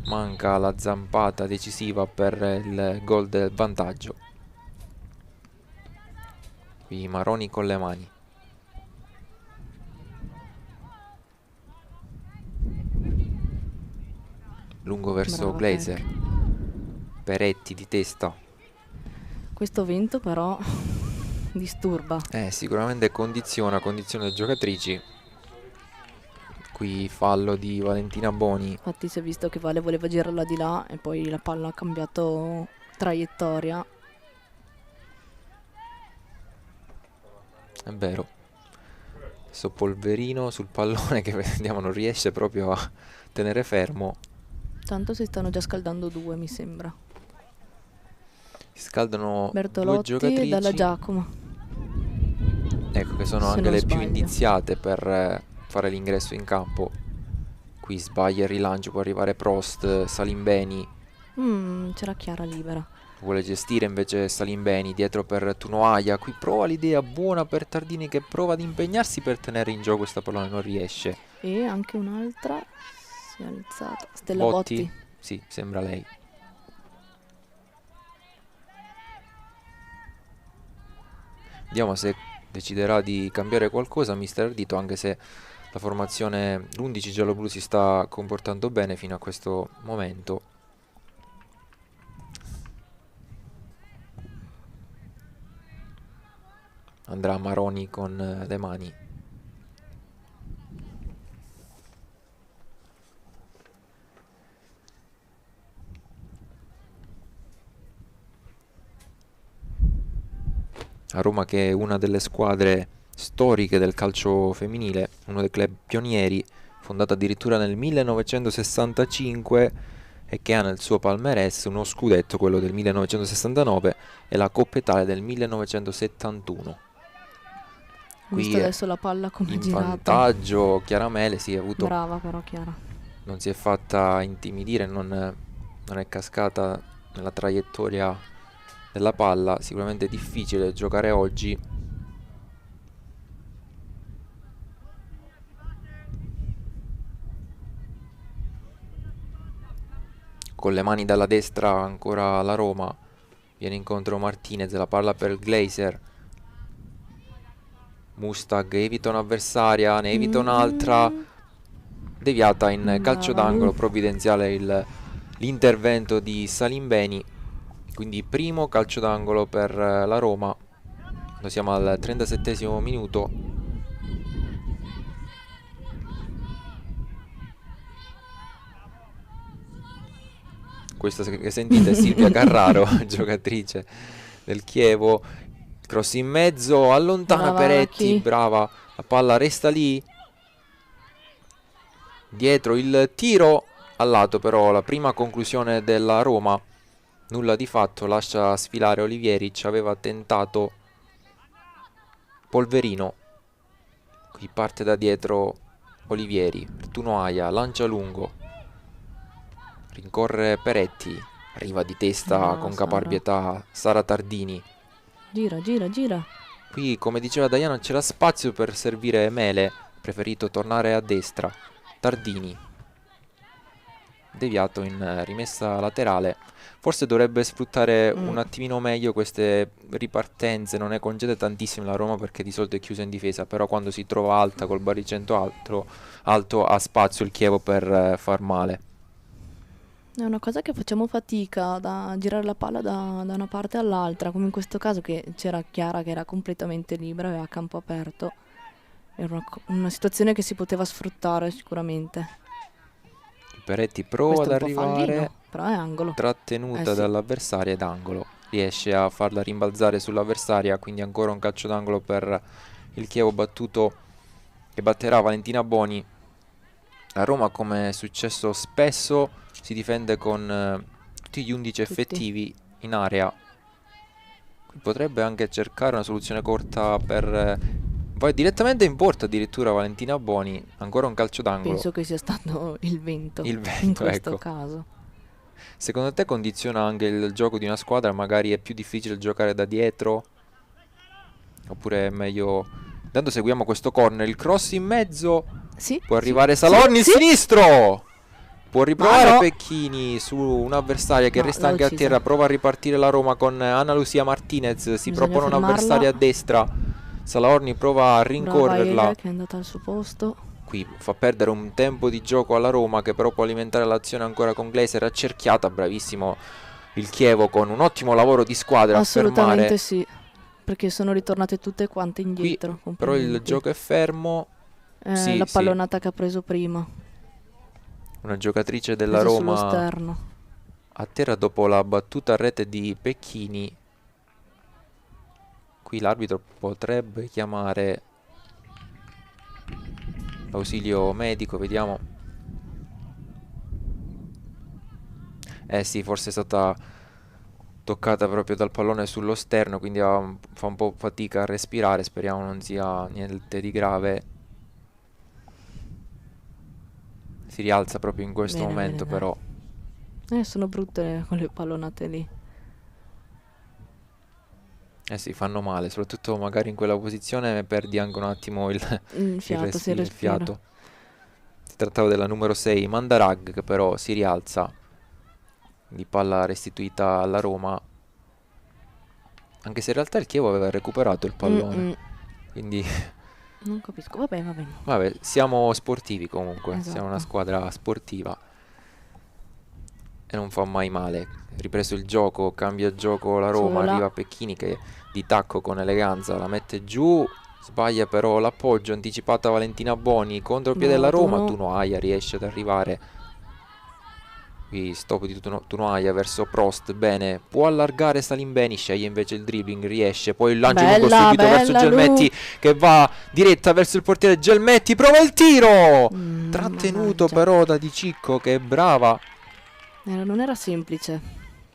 manca la zampata decisiva per il gol del vantaggio. Qui Maroni con le mani. Lungo verso
Brava
Glaser. Peretti di testa.
Questo vento però disturba.
Sicuramente condiziona le giocatrici. Qui fallo di Valentina Boni.
Infatti si è visto che Vale voleva girarla di là e poi la palla ha cambiato traiettoria.
È vero. Adesso Polverino sul pallone che vediamo non riesce proprio a tenere fermo.
Tanto si stanno già scaldando due, mi sembra.
Si scaldano due
Bertolotti e
giocatrici.
Dalla Giacomo.
Ecco, che sono
se
anche
non
le più
sbaglio.
indiziate per fare l'ingresso in campo. Qui sbaglia il rilancio, può arrivare Prost, Salimbeni
C'era Chiara libera.
vuole gestire invece Salimbeni dietro per Tunoaia. Qui prova l'idea buona per Tardini che prova ad impegnarsi per tenere in gioco questa pallone, non riesce.
E anche un'altra si è alzata. Stella
Botti?
Botti.
Sì, sembra lei. Vediamo se deciderà di cambiare qualcosa Mister Ardito, anche se la formazione, l'11 giallo-blu si sta comportando bene fino a questo momento. Andrà Maroni con le mani. A Roma, che è una delle squadre storiche del calcio femminile, uno dei club pionieri, fondata addirittura nel 1965 e che ha nel suo palmarès uno scudetto, quello del 1969, e la Coppa Italia del 1971.
Ho visto
Qui
adesso la palla come ha
in
girato.
vantaggio Chiaramele, sì, ha avuto,
Brava però Chiara.
non si è fatta intimidire, non è cascata nella traiettoria della palla. Sicuramente difficile giocare oggi. Con le mani dalla destra ancora la Roma, viene incontro Martinez, la palla per Glazer. Mustag evita un'avversaria, ne evita un'altra, deviata in calcio
Brava
d'angolo,
Lu.
provvidenziale l'intervento di Salimbeni. Quindi primo calcio d'angolo per la Roma. Noi siamo al 37esimo minuto. Questa che sentite è Silvia Carraro, giocatrice del Chievo. Cross in mezzo, allontana
Brava
Peretti,
Lucky.
brava, la palla resta lì. Dietro il tiro al lato, però la prima conclusione della Roma, nulla di fatto, lascia sfilare Olivieric, aveva tentato Polverino. Qui parte da dietro Olivieri, Tunoaia, lancia lungo, rincorre Peretti, arriva di testa
Brava
con
Sara.
caparbietà Sara Tardini.
Gira, gira, gira.
Qui, come diceva Diana, c'era spazio per servire Mele, preferito tornare a destra. Tardini, deviato in rimessa laterale. Forse dovrebbe sfruttare un attimino meglio queste ripartenze, non ne concede tantissimo la Roma perché di solito è chiusa in difesa, però quando si trova alta col baricentro alto ha spazio il Chievo per far male.
È una cosa che facciamo fatica da girare la palla da una parte all'altra, come in questo caso che c'era Chiara che era completamente libera, aveva campo aperto. Era una situazione che si poteva sfruttare sicuramente.
Peretti prova
Questo
ad
è un po'
arrivare,
fallino, però è angolo.
trattenuta
Sì.
dall'avversaria ed angolo. Riesce a farla rimbalzare sull'avversaria, quindi ancora un calcio d'angolo per il Chievo battuto, che batterà Valentina Boni. A Roma, come è successo spesso, si difende con tutti gli 11 effettivi in area. Qui potrebbe anche cercare una soluzione corta per poi direttamente in porta addirittura Valentina Boni. Ancora un calcio d'angolo.
Penso che sia stato il vento
Il
in
vento,
questo
ecco.
caso.
Secondo te condiziona anche il gioco di una squadra? Magari è più difficile giocare da dietro? Oppure è meglio... Intanto seguiamo questo corner, il cross in mezzo.
Sì,
Può
sì,
arrivare Salorni, il
sì.
sinistro! Può riprovare
no.
Pecchini su un'avversaria che
No,
resta
l'ha
anche a
uccisa.
terra. Prova a ripartire la Roma con Anna Lucia Martinez. Si
Bisogna
propone
fermarla.
un'avversaria a destra. Salaorni prova a
Brava
rincorrerla.
Ele che è andata al suo posto.
Qui fa perdere un tempo di gioco alla Roma, che però può alimentare l'azione ancora con Glaser. Accerchiata, bravissimo il Chievo con un ottimo lavoro di squadra a
Assolutamente
fermare.
sì, perché sono ritornate tutte quante indietro.
Qui però il
complimenti.
gioco è fermo. Sì,
La
sì.
pallonata che ha preso prima.
Una giocatrice della
Presa sullo
Roma
sterno.
a terra dopo la battuta a rete di Pecchini. Qui l'arbitro potrebbe chiamare l'ausilio medico, vediamo. Sì, forse è stata toccata proprio dal pallone sullo sterno, quindi fa un po' fatica a respirare, speriamo non sia niente di grave. Si rialza proprio in questo
Bene, bene,
momento,
dai.
però
Sono brutte quelle pallonate lì.
eh sì, fanno male, soprattutto magari in quella posizione perdi anche un attimo
Il fiato, si
il
respira.
fiato. Si trattava della numero 6, Mandarag, che però si rialza, di palla restituita alla Roma, anche se in realtà il Chievo aveva recuperato il pallone,
Mm-mm.
quindi
Non capisco. Vabbè, va bene.
vabbè, siamo sportivi comunque, siamo una
Esatto.
squadra sportiva e non fa mai male. Ripreso il gioco, cambia gioco la Roma,
Sola.
arriva Pecchini che di tacco con eleganza la mette giù, sbaglia però l'appoggio, anticipata Valentina Boni, contropiede della
Brava
Roma,
Tuno.
Tunoaia riesce ad arrivare, qui stop di Tunoaia verso Prost, bene, può allargare Salimbeni, sceglie invece il dribbling, riesce, poi il lancio lungo
Bella,
subito verso
bella
Gelmetti che va diretta verso il portiere, Gelmetti prova il tiro, trattenuto
Mannaggia.
però da Di Cicco che è brava,
Non era semplice.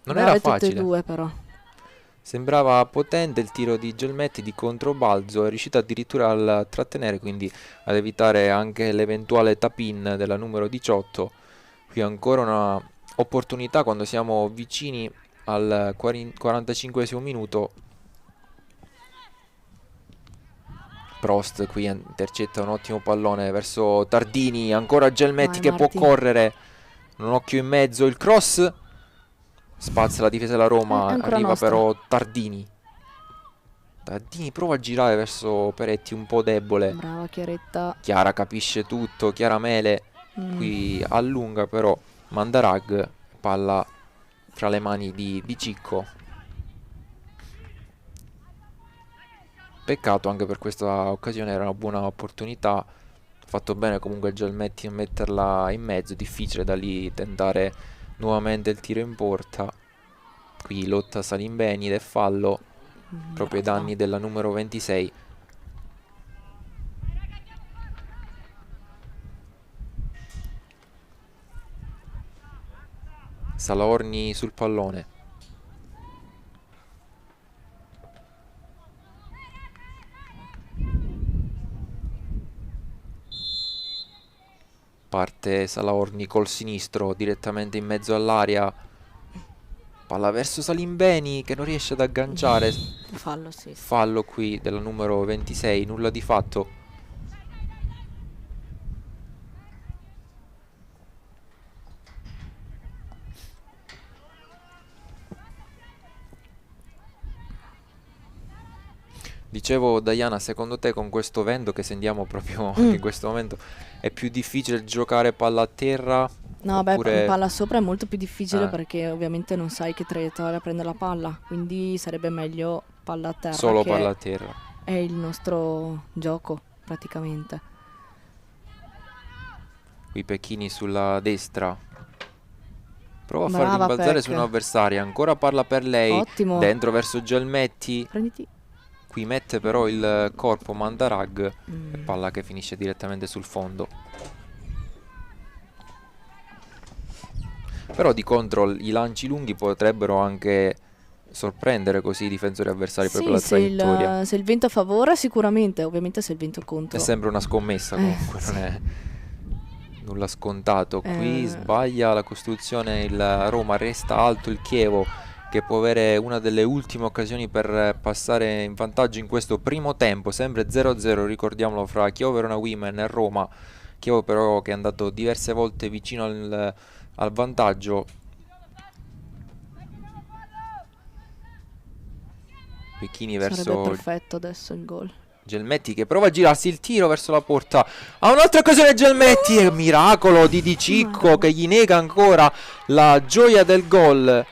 non era
Brave tutte e
facile.
due però.
Sembrava potente il tiro di Gelmetti di controbalzo, è riuscito addirittura a trattenere, quindi ad evitare anche l'eventuale tap-in della numero 18. Qui ancora una opportunità quando siamo vicini al 45esimo minuto. Prost qui intercetta un ottimo pallone verso Tardini, ancora Gelmetti
Vai,
che può
Marti.
correre, un occhio in mezzo, il cross, spazza la difesa della Roma,
È ancora
arriva
nostra.
però Tardini. Tardini prova a girare verso Peretti un po' debole.
Brava Chiaretta.
Chiara capisce tutto, Chiara Mele qui allunga però Mandarag, palla fra le mani di Cicco. Peccato anche per questa occasione, era una buona opportunità. Fatto bene comunque Gelmetti a metterla in mezzo, difficile da lì tentare nuovamente il tiro in porta. Qui lotta Salimbeni ed è fallo proprio ai
Brava.
danni della numero 26. Salaorni sul pallone. Parte Salaorni col sinistro direttamente in mezzo all'area. Palla verso Salimbeni che non riesce ad agganciare.
Fallo, sì.
Fallo qui della numero 26, nulla di fatto. Dicevo, Diana, secondo te con questo vento che sentiamo proprio in questo momento è più difficile giocare palla a terra?
No, beh,
Oppure
palla sopra è molto più difficile
Eh.
perché ovviamente non sai che traiettoria prende la palla, quindi sarebbe meglio palla a terra,
solo
che
palla a terra?
è il nostro gioco praticamente.
Qui Pecchini sulla destra. Prova a far
Brava,
rimbalzare
Peck.
su un'avversaria. Ancora parla per lei.
Ottimo.
Dentro verso Gelmetti.
Prenditi.
Qui mette però il corpo Mandarag. E palla che finisce direttamente sul fondo. Però di contro i lanci lunghi potrebbero anche sorprendere così i difensori avversari proprio
Sì,
la traiettoria.
se il vento a favore sicuramente, ovviamente se il vento contro.
È sempre una scommessa comunque,
sì.
non è nulla scontato. Qui
Eh.
sbaglia la costruzione il Roma, resta alto il Chievo che può avere una delle ultime occasioni per passare in vantaggio in questo primo tempo, sempre 0-0, ricordiamolo, fra Chievo Verona Women e Roma. Chievo però che è andato diverse volte vicino al vantaggio. Pecchini
Sarebbe
verso
perfetto adesso il gol.
Gelmetti che prova a girarsi il tiro verso la porta. Ha un'altra occasione Gelmetti, è un miracolo di Cicco che gli nega ancora la gioia del gol.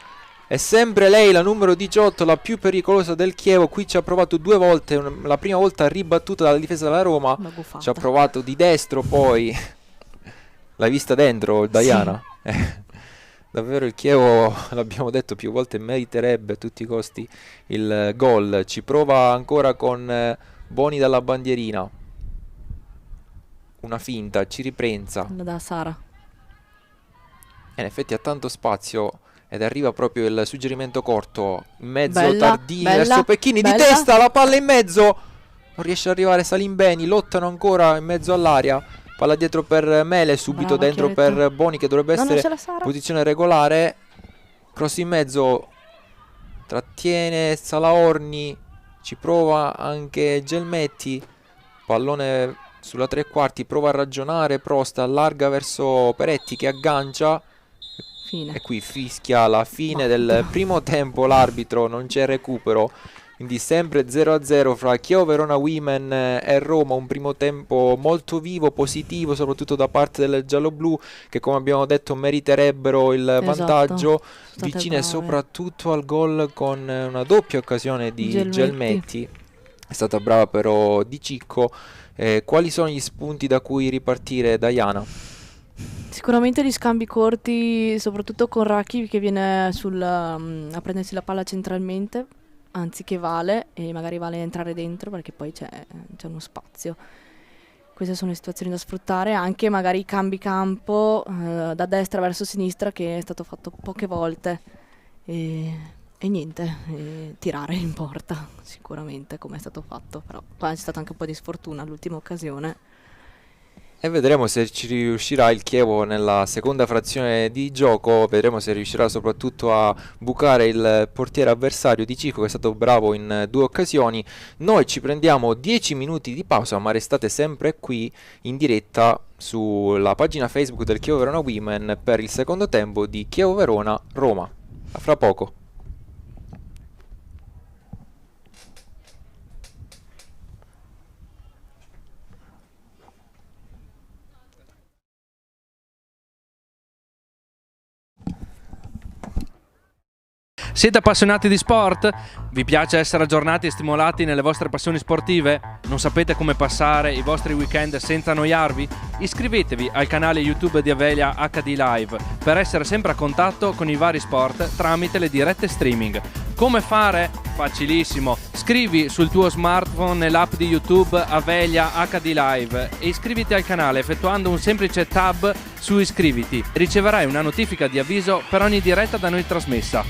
È sempre lei la numero 18, la più pericolosa del Chievo. Qui ci ha provato due volte, la prima volta ribattuta dalla difesa della Roma.
Una buffata.
Ci ha provato di destro poi. L'hai vista dentro, Diana? Davvero il Chievo, l'abbiamo detto più volte, meriterebbe a tutti i costi il gol. Ci prova ancora con Boni dalla bandierina. Una finta, ci riprensa.
Da Sara.
In effetti ha tanto spazio ed arriva proprio il suggerimento corto in mezzo,
Bella,
Tardini
bella,
verso Pecchini, di
bella.
testa, la palla in mezzo, non riesce ad arrivare Salimbeni, lottano ancora in mezzo all'area, palla dietro per Mele, subito
Brava,
dentro
Chiaretto.
per Boni che dovrebbe
No, non
essere
ce la sarà.
posizione regolare, cross in mezzo, trattiene Salaorni, ci prova anche Gelmetti, pallone sulla tre quarti, prova a ragionare Prost, allarga verso Peretti che aggancia
Fine.
e qui fischia la fine
Ma-
del primo tempo l'arbitro, non c'è recupero, quindi sempre 0-0 fra Chievo Verona Women e Roma, un primo tempo molto vivo, positivo, soprattutto da parte del giallo-blu che come abbiamo detto meriterebbero il
Esatto.
vantaggio,
State
vicine
brave.
soprattutto al gol con una doppia occasione di
Gelmetti.
Gelmetti, è stata brava però Di Cicco. Quali sono gli spunti da cui ripartire, Diana?
Sicuramente gli scambi corti, soprattutto con Raki che viene a prendersi la palla centralmente, anziché Vale, e magari Vale entrare dentro perché poi c'è uno spazio. Queste sono le situazioni da sfruttare, anche magari i cambi campo da destra verso sinistra che è stato fatto poche volte. E niente, tirare in porta sicuramente come è stato fatto, però qua c'è stata anche un po' di sfortuna all'ultima occasione.
E vedremo se ci riuscirà il Chievo nella seconda frazione di gioco, vedremo se riuscirà soprattutto a bucare il portiere avversario Di Cicco che è stato bravo in 2 occasioni. Noi ci prendiamo 10 minuti di pausa, ma restate sempre qui in diretta sulla pagina Facebook del Chievo Verona Women per il secondo tempo di Chievo Verona Roma. A fra poco.
Siete appassionati di sport? Vi piace essere aggiornati e stimolati nelle vostre passioni sportive? Non sapete come passare i vostri weekend senza annoiarvi? Iscrivetevi al canale YouTube di Avelia HD Live per essere sempre a contatto con i vari sport tramite le dirette streaming. Come fare? Facilissimo. Scrivi sul tuo smartphone nell'app di YouTube Avelia HD Live e iscriviti al canale effettuando un semplice tab su iscriviti. Riceverai una notifica di avviso per ogni diretta da noi trasmessa.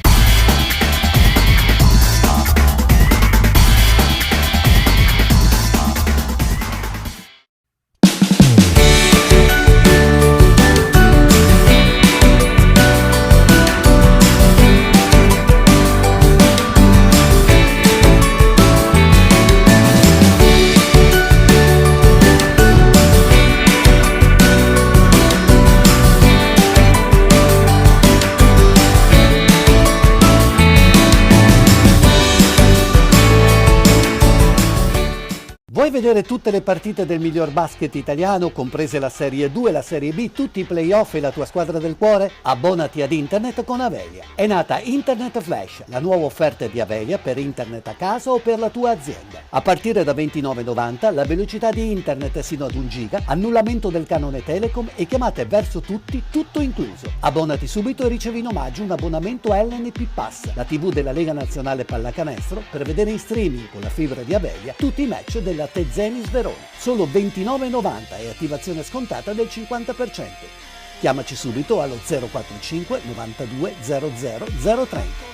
Vuoi vedere tutte le partite del miglior basket italiano, comprese la Serie 2 e la Serie B, tutti i playoff e la tua squadra del cuore? Abbonati ad Internet con Avelia. È nata Internet Flash, la nuova offerta di Avelia per Internet a casa o per la tua azienda. A partire da €29,90 la velocità di Internet sino ad 1 giga, annullamento del canone Telecom e chiamate verso tutti, tutto incluso. Abbonati subito e ricevi in omaggio un abbonamento LNP Pass, la TV della Lega Nazionale Pallacanestro, per vedere in streaming con la fibra di Avelia tutti i match della Tezenis Verona. Solo €29,90 e attivazione scontata del 50%. Chiamaci subito allo 045 92 00 030.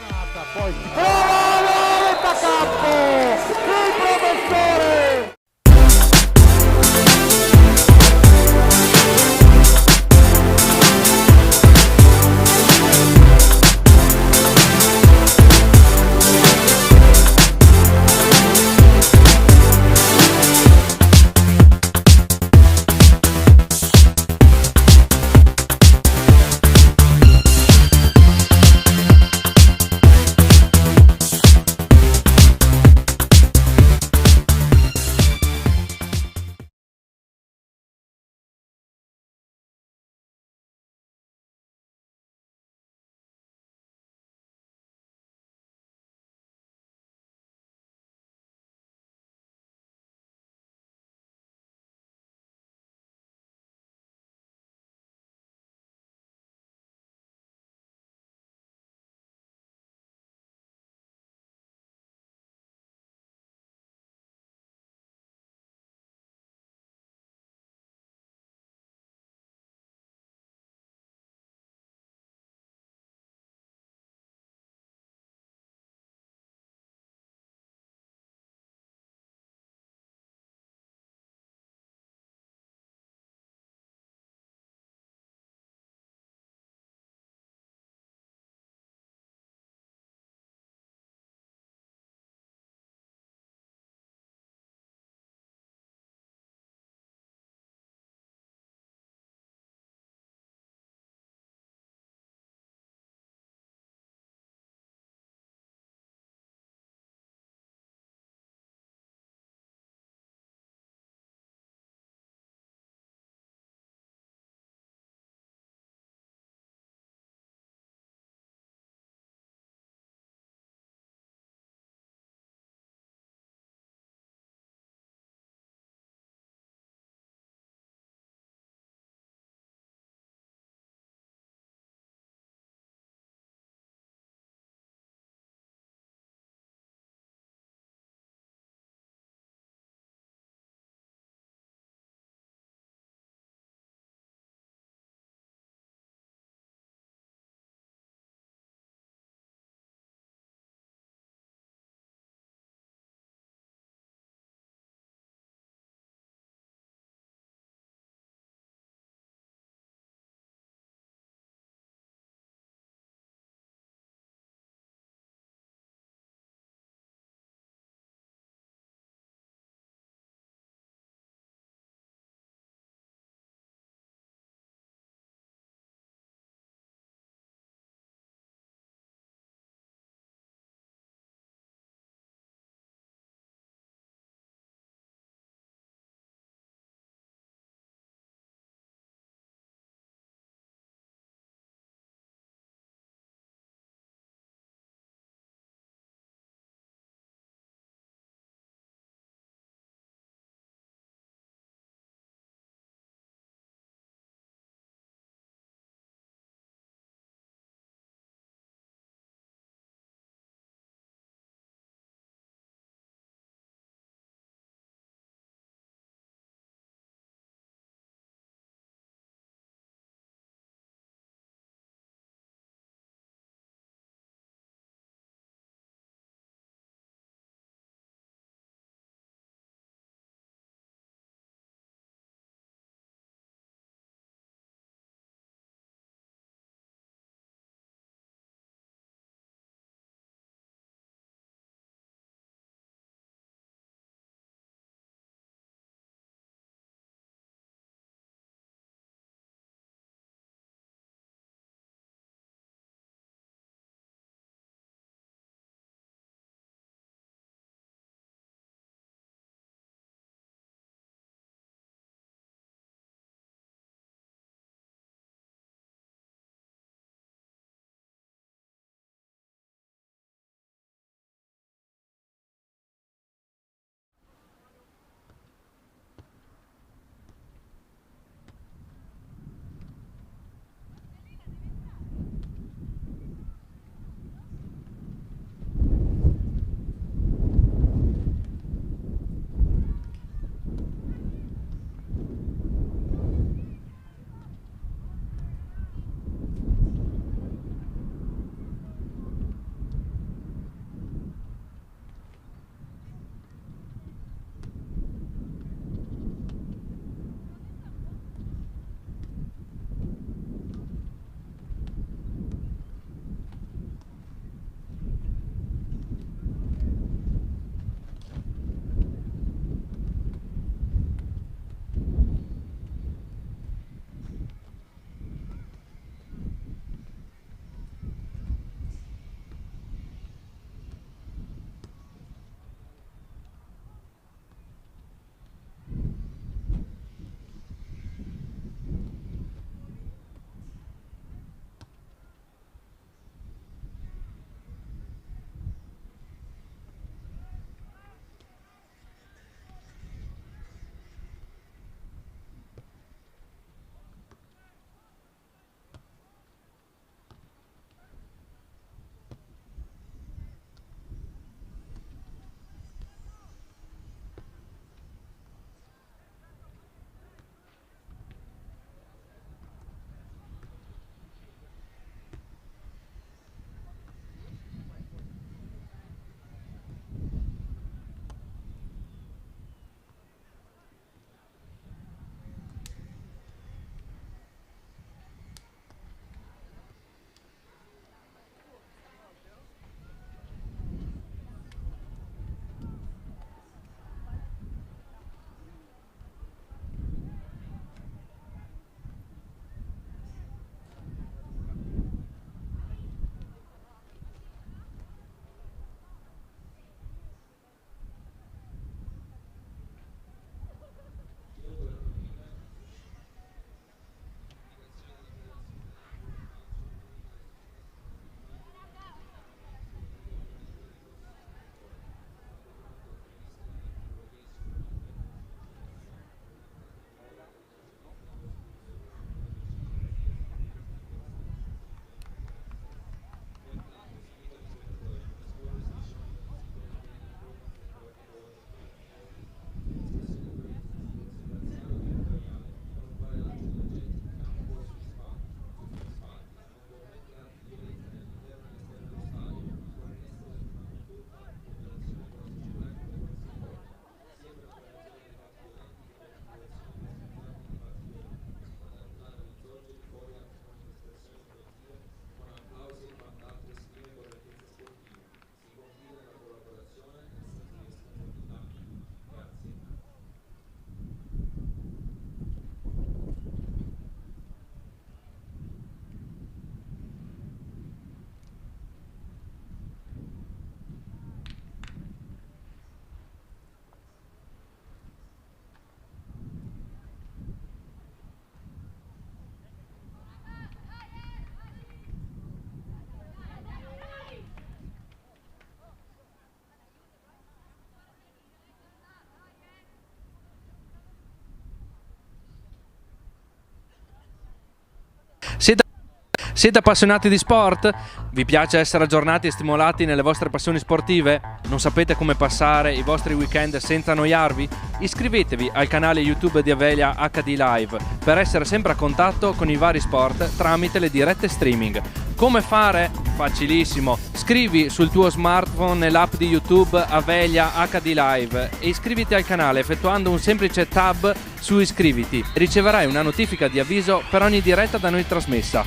Siete appassionati di sport? Vi piace essere aggiornati e stimolati nelle vostre passioni sportive? Non sapete come passare i vostri weekend senza annoiarvi? Iscrivetevi al canale YouTube di Avelia HD Live per essere sempre a contatto con i vari sport tramite le dirette streaming. Come fare? Facilissimo. Scrivi sul tuo smartphone nell'app di YouTube Avelia HD Live e iscriviti al canale effettuando un semplice tab su iscriviti. Riceverai una notifica di avviso per ogni diretta da noi trasmessa.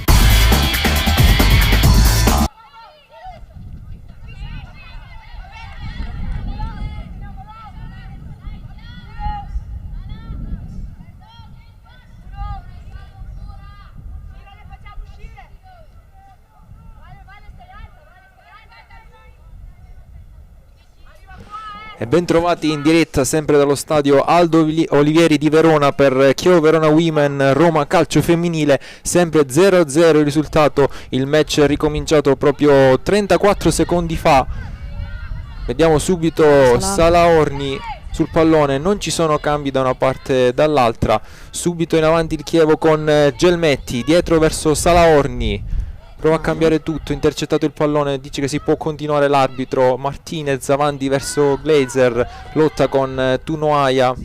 E ben trovati in diretta sempre dallo stadio Aldo Olivieri di Verona per Chievo Verona Women Roma Calcio Femminile, sempre 0-0 il risultato, il match è ricominciato proprio 34 secondi fa. Vediamo subito Salaorni sul pallone, non ci sono cambi da una parte e dall'altra, subito in avanti il Chievo con Gelmetti, dietro verso Salaorni. Prova a cambiare tutto, intercettato il pallone, dice che si può continuare l'arbitro. Martinez avanti verso Glazer, lotta con Tunoaia.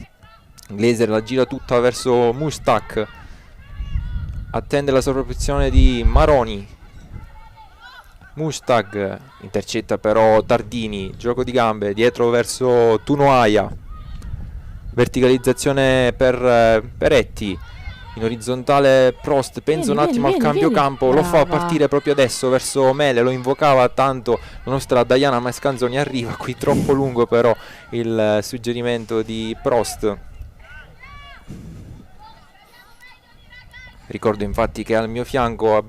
Glazer la gira tutta verso Mustak. Attende la sovrapposizione di Maroni. Mustak intercetta però Tardini, gioco di gambe, dietro verso Tunoaia. Verticalizzazione per Peretti. In orizzontale Prost pensa un attimo al cambio campo, lo fa partire proprio adesso verso Mele, lo invocava tanto la nostra Diana Mascanzoni, arriva qui troppo lungo però il suggerimento di Prost. Ricordo infatti che al mio fianco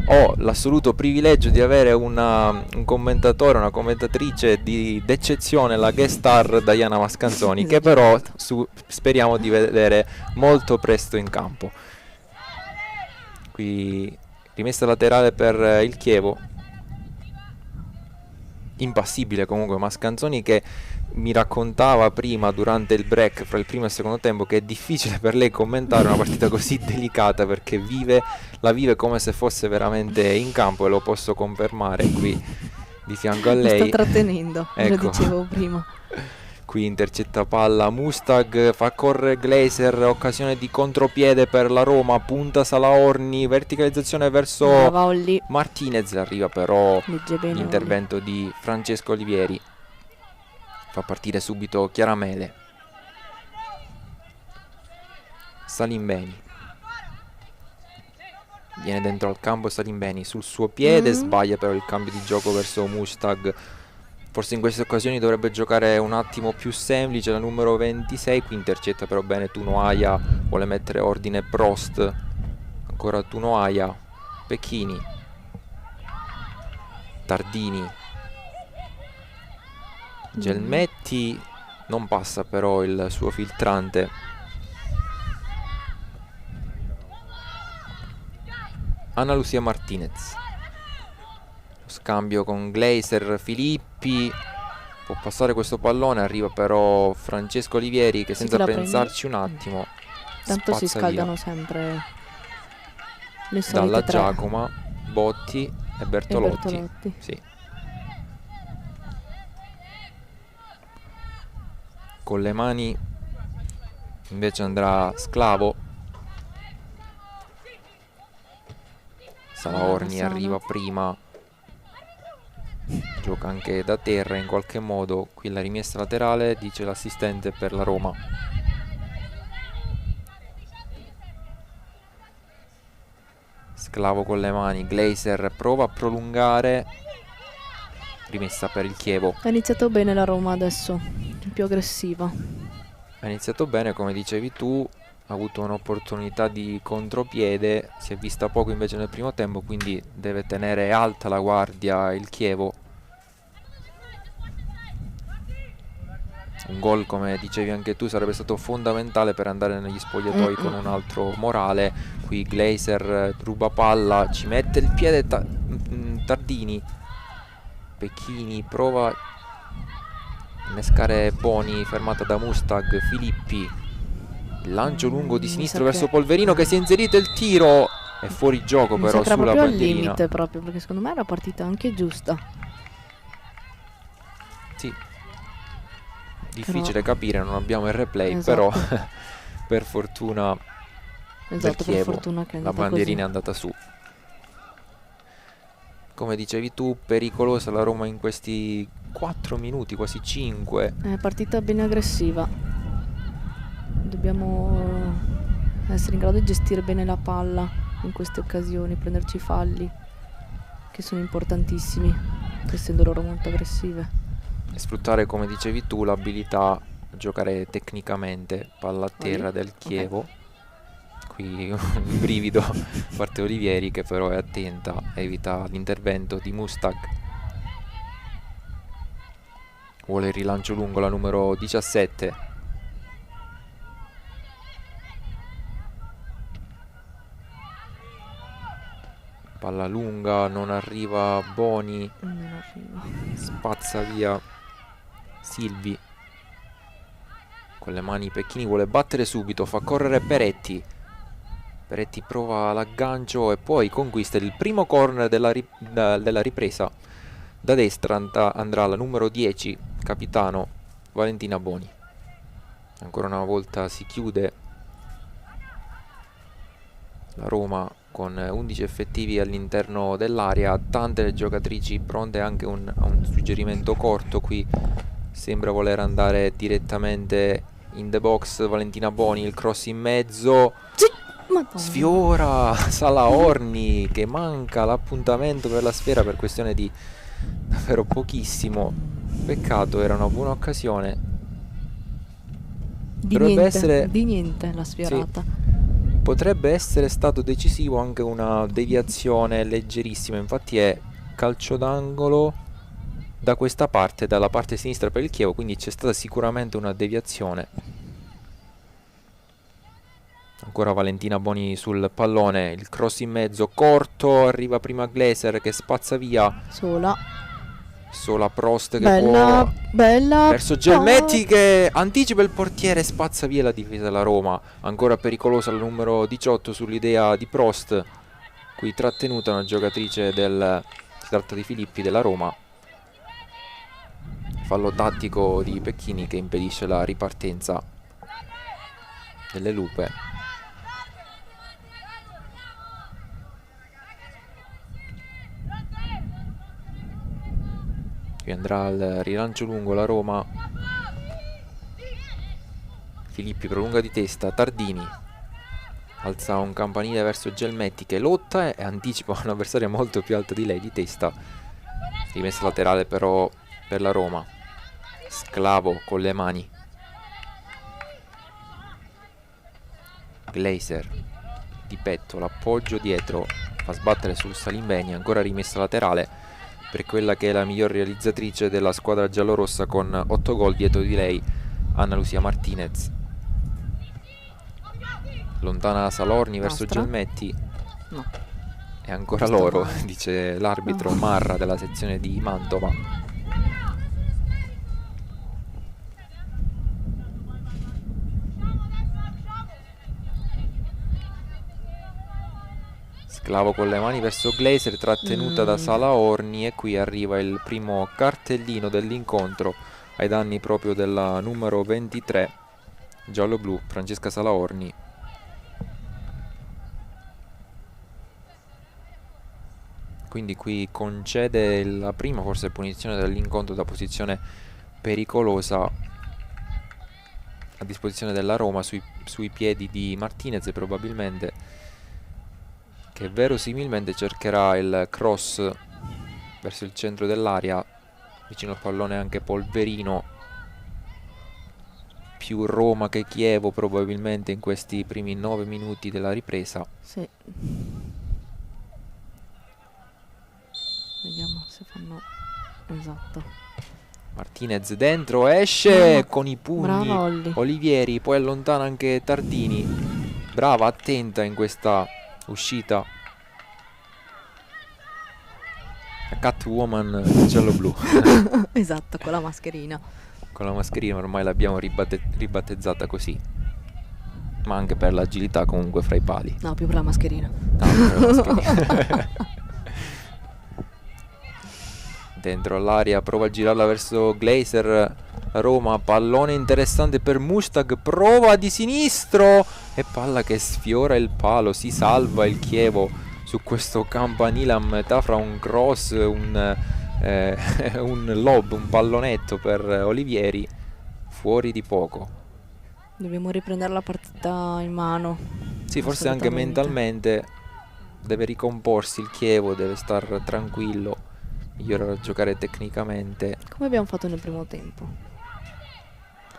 ho l'assoluto privilegio di avere un commentatore, una commentatrice d'eccezione, la guest star Diana Mascanzoni, che però speriamo di vedere molto presto in campo. Qui rimessa laterale per il Chievo, impassibile comunque Mascanzoni, che mi raccontava prima durante il break fra il primo e il secondo tempo che è difficile per lei commentare una partita così delicata perché la vive come se fosse veramente in campo, e lo posso confermare qui di fianco a lei.
Mi sta trattenendo,
ecco.
Lo dicevo prima.
Qui intercetta palla Mustag, fa correre Glazer, occasione di contropiede per la Roma, punta Salaorni, verticalizzazione verso Martinez, arriva però l'intervento di Francesco Olivieri. Fa partire subito Chiaramele. Salimbeni. Viene dentro al campo Salimbeni sul suo piede, sbaglia però il cambio di gioco verso Mustag. Forse in queste occasioni dovrebbe giocare un attimo più semplice, la numero 26, qui intercetta però bene Tunoaia, vuole mettere ordine Prost. Ancora Tunoaia, Pecchini, Tardini. Gelmetti non passa però il suo filtrante. Ana Lucia Martinez. Lo scambio con Glazer, Filippi. Può passare questo pallone, arriva però Francesco Olivieri che senza pensarci un attimo
tanto si scaldano
via.
Sempre le solite
Dalla
tre.
Giacoma, Botti e Bertolotti. Sì. Con le mani invece andrà Sclavo. Salaorni arriva prima, gioca anche da terra in qualche modo. Qui la rimessa laterale, dice l'assistente per la Roma. Sclavo con le mani, Glazer prova a prolungare, rimessa per il Chievo.
Ha iniziato bene la Roma adesso, più aggressiva.
Ha iniziato bene, come dicevi tu, ha avuto un'opportunità di contropiede, si è vista poco invece nel primo tempo, quindi deve tenere alta la guardia il Chievo. Un gol, come dicevi anche tu, sarebbe stato fondamentale per andare negli spogliatoi con un altro morale. Qui Glazer ruba palla, ci mette il piede Tardini. Pecchini prova a innescare Boni, fermata da Mustag. Filippi, il lancio lungo di sinistro verso Polverino che si è inserito il tiro è fuori gioco
Mi
però
sembra
sulla
proprio al
bandierina.
limite, proprio, perché secondo me è la partita anche giusta.
Sì. Difficile capire, non abbiamo il replay,
Esatto.
però per fortuna del
Esatto, per
Chievo
fortuna che è
la
andata
bandierina è
così.
andata su. Come dicevi tu, pericolosa la Roma in questi 4 minuti, quasi 5.
È partita bene aggressiva. Dobbiamo essere in grado di gestire bene la palla in queste occasioni, prenderci i falli, che sono importantissimi, essendo loro molto aggressive.
E sfruttare, come dicevi tu, l'abilità a giocare tecnicamente palla a terra del Chievo. Qui un brivido a parte Olivieri, che però è attenta, evita l'intervento di Mustag. Vuole il rilancio lungo la numero 17. Palla lunga, non arriva Boni,
Non arriva.
spazza via Silvi. Con le mani Pecchini vuole battere subito, fa correre Peretti. Peretti prova l'aggancio e poi conquista il primo corner della ripresa. Da destra andrà la numero 10, capitano Valentina Boni. Ancora una volta si chiude la Roma con 11 effettivi all'interno dell'area, tante le giocatrici pronte anche a un suggerimento corto. Qui sembra voler andare direttamente in the box Valentina Boni, il cross in mezzo.
Madonna.
Sfiora Salaorni, che manca l'appuntamento per la sfera per questione di davvero pochissimo. Peccato, era una buona occasione.
Di
Dovrebbe
niente,
essere-
di niente la sfiorata.
Potrebbe essere stato decisivo anche una deviazione leggerissima, infatti è calcio d'angolo da questa parte, dalla parte sinistra per il Chievo, quindi c'è stata sicuramente una deviazione. Ancora Valentina Boni sul pallone, il cross in mezzo corto, arriva prima Glaser che spazza via, sola Prost che
Bella,
può
bella.
verso Gelmetti che anticipa il portiere e spazza via la difesa della Roma. Ancora pericolosa la numero 18 sull'idea di Prost, qui trattenuta una giocatrice si tratta di Filippi della Roma. Fallo tattico di Pecchini che impedisce la ripartenza delle Lupe. Qui andrà al rilancio lungo la Roma. Filippi prolunga di testa, Tardini alza un campanile verso Gelmetti che lotta e anticipa un avversario molto più alto di lei di testa. Rimessa laterale però per la Roma. Sclavo con le mani. Glaser di petto, l'appoggio dietro, fa sbattere sul Salimbeni, ancora rimessa laterale per quella che è la miglior realizzatrice della squadra giallorossa con 8 gol dietro di lei, Anna Lucia Martinez. Lontana Salorni verso
Nostra?
Gelmetti.
No.
E ancora
Sta
loro,
male.
dice l'arbitro
No.
Marra della sezione di Mantova. Sclavo con le mani verso Glaser, trattenuta da Salaorni, e qui arriva il primo cartellino dell'incontro ai danni proprio della numero 23 giallo-blu, Francesca Salaorni. Quindi qui concede la prima forse punizione dell'incontro da posizione pericolosa a disposizione della Roma sui piedi di Martinez, probabilmente, che verosimilmente cercherà il cross verso il centro dell'area, vicino al pallone anche Polverino. Più Roma che Chievo probabilmente in questi primi 9 minuti della ripresa.
Sì. Vediamo se fanno. Esatto.
Martinez dentro, esce
Brava.
con i pugni.
Brava Olli.
Olivieri, poi allontana anche Tardini. Brava, attenta in questa uscita. La Catwoman giallo-blu.
Esatto, con la mascherina.
Con la mascherina ormai l'abbiamo ribattezzata così. ma anche per l'agilità comunque fra i pali.
No, più per la mascherina.
No, per la mascherina. Dentro all'area, prova a girarla verso Glazer. Roma, pallone interessante per Mustag, prova di sinistro e palla che sfiora il palo. Si salva il Chievo su questo campanile a metà fra un cross, un lob, un pallonetto per Olivieri, fuori di poco.
Dobbiamo riprendere la partita in mano.
Sì, forse anche mentalmente deve ricomporsi il Chievo, deve star tranquillo, migliorare a giocare tecnicamente.
Come abbiamo fatto nel primo tempo.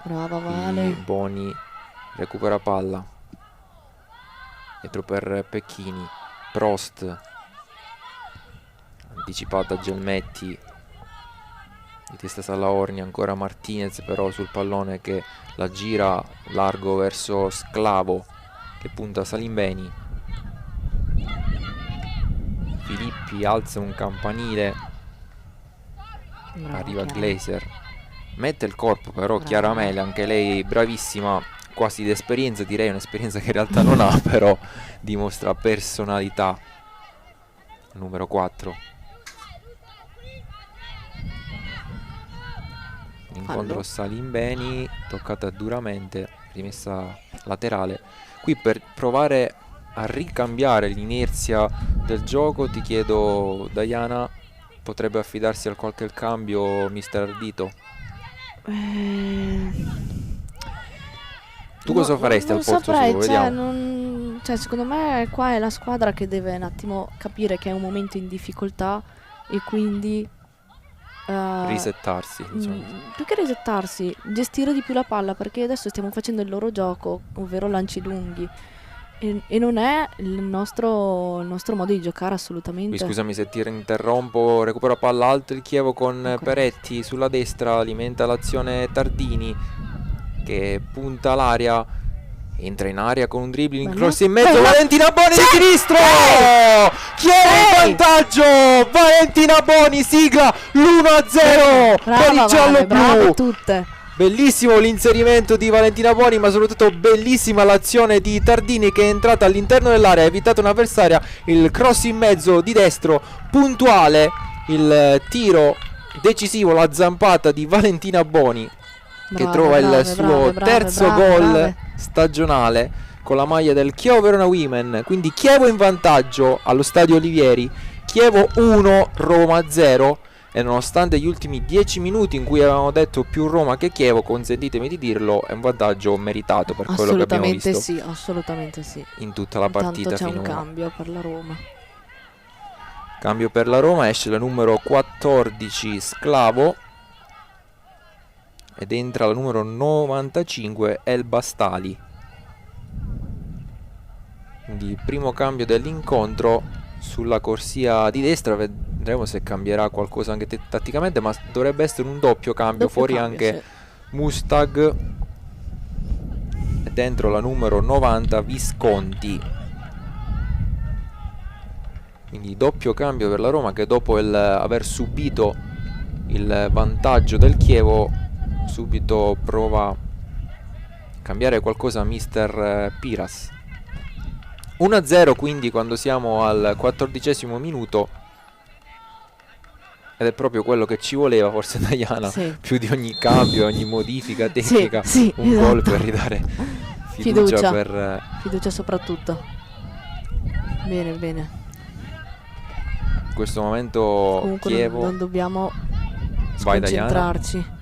Brava Vale.
Boni recupera palla dietro per Pecchini. Prost, anticipata Gelmetti, di testa Sallaorni, ancora Martinez però sul pallone che la gira largo verso Sclavo che punta Salimbeni. Filippi alza un campanile.
Brava,
Arriva
Chiara.
Glazer, mette il corpo però
Brava.
Chiara Mele, anche lei bravissima, quasi d'esperienza, direi un'esperienza che in realtà non ha, però dimostra personalità. Numero 4. Incontro
Fallo.
Salimbeni, toccata duramente, rimessa laterale. Qui per provare a ricambiare l'inerzia del gioco ti chiedo, Diana, potrebbe affidarsi al qualche cambio mister Ardito? Tu cosa faresti al posto
saprei,
suo?
cioè,
Vediamo.
secondo me qua è la squadra che deve un attimo capire che è un momento in difficoltà e quindi
Risettarsi, insomma.
più che risettarsi, gestire di più la palla, perché adesso stiamo facendo il loro gioco, ovvero lanci lunghi, e non è il nostro modo di giocare assolutamente.
Qui, scusami se ti interrompo, recupera palla alto il Chievo con
Ancora.
Peretti sulla destra, alimenta l'azione Tardini che punta l'aria, entra in aria con un dribbling,
Bella.
cross in mezzo,
Bella.
Valentina Boni di sinistro! Chievo in vantaggio! Valentina Boni sigla l'1-0 per i
Brave
giallo-blu!
tutte.
Bellissimo l'inserimento di Valentina Boni, ma soprattutto bellissima l'azione di Tardini che è entrata all'interno dell'area, ha evitato un'avversaria, il cross in mezzo di destro, puntuale, il tiro decisivo, la zampata di Valentina Boni che
Brave,
trova
brave,
il suo
brave,
terzo
brave,
gol
brave.
stagionale con la maglia del Chievo Verona Women. Quindi Chievo in vantaggio allo stadio Olivieri, Chievo 1 Roma 0. E nonostante gli ultimi 10 minuti in cui avevamo detto più Roma che Chievo, consentitemi di dirlo, è un vantaggio meritato per quello che abbiamo visto
Assolutamente sì.
in tutta la partita
Intanto c'è un
finora.
cambio per la Roma.
Cambio per la Roma, esce la numero 14 Sclavo ed entra la numero 95 El Bastali. Quindi primo cambio dell'incontro sulla corsia di destra, vedremo se cambierà qualcosa anche tatticamente, ma dovrebbe essere un doppio cambio, fuori
cambio,
anche Mustag e dentro la numero 90 Visconti. Quindi doppio cambio per la Roma che dopo aver subito il vantaggio del Chievo subito prova a cambiare qualcosa a mister Piras. 1-0 quindi quando siamo al 14° minuto, ed è proprio quello che ci voleva forse Diana,
Sì.
più di ogni cambio, ogni modifica tecnica,
sì,
un gol
esatto.
per ridare fiducia per
Fiducia soprattutto. Bene, bene.
in questo momento
Comunque
Chievo.
non dobbiamo
Vai, Diana.
sconcentrarci.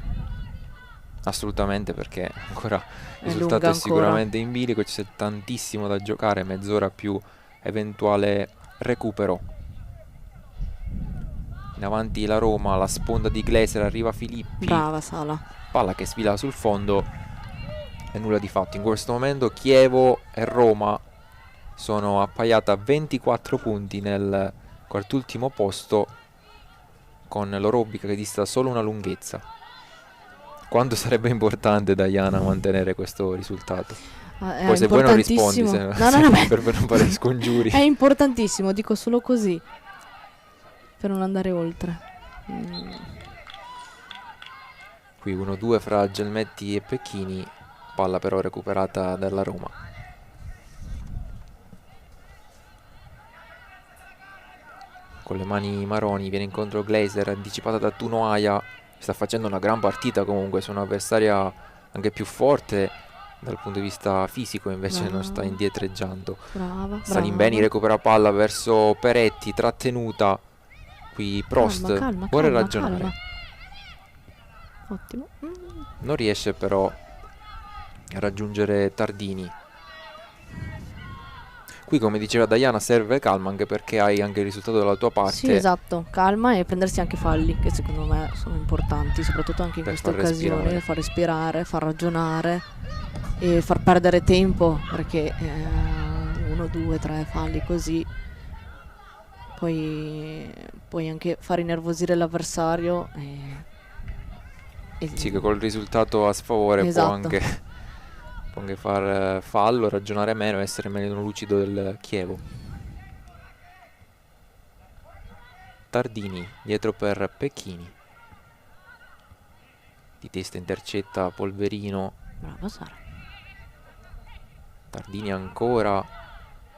Assolutamente, perché ancora il
È
risultato
lunga
è sicuramente in bilico, c'è tantissimo da giocare, mezz'ora più eventuale recupero. In avanti la Roma, la sponda di Glaser, arriva Filippi,
Brava Sala.
palla che sfila sul fondo e nulla di fatto. In questo momento Chievo e Roma sono appaiate a 24 punti nel quartultimo posto, con l'Orobica che dista solo una lunghezza. Quanto sarebbe importante, Diana, mantenere questo risultato?
È
Poi se vuoi non rispondi,
importantissimo. No,
per non fare scongiuri.
È importantissimo, dico solo così, per non andare oltre.
Qui 1-2 fra Gelmetti e Pecchini, palla però recuperata dalla Roma. con le mani marroni, viene incontro Glazer, anticipata da Tunoaia, sta facendo una gran partita comunque su un'avversaria anche più forte dal punto di vista fisico, invece non sta indietreggiando.
Brava.
Salimbeni recupera palla verso Peretti, trattenuta. Qui Prost
Calma,
vuole
calma,
ragionare.
calma. Ottimo.
Non riesce però a raggiungere Tardini. Qui, come diceva Diana, serve calma, anche perché hai anche il risultato dalla tua parte.
Sì, esatto, calma e prendersi anche falli, che secondo me sono importanti, soprattutto anche in
Per
queste
far
occasioni,
respirare.
far respirare, far ragionare e far perdere tempo, perché 1, 2, 3 falli così poi puoi anche far innervosire l'avversario e
Sì, che col risultato a sfavore
Esatto.
può anche far fallo, ragionare meno e essere meno lucido del Chievo. Tardini dietro per Pecchini. Di testa intercetta Polverino.
brava Sara.
Tardini ancora.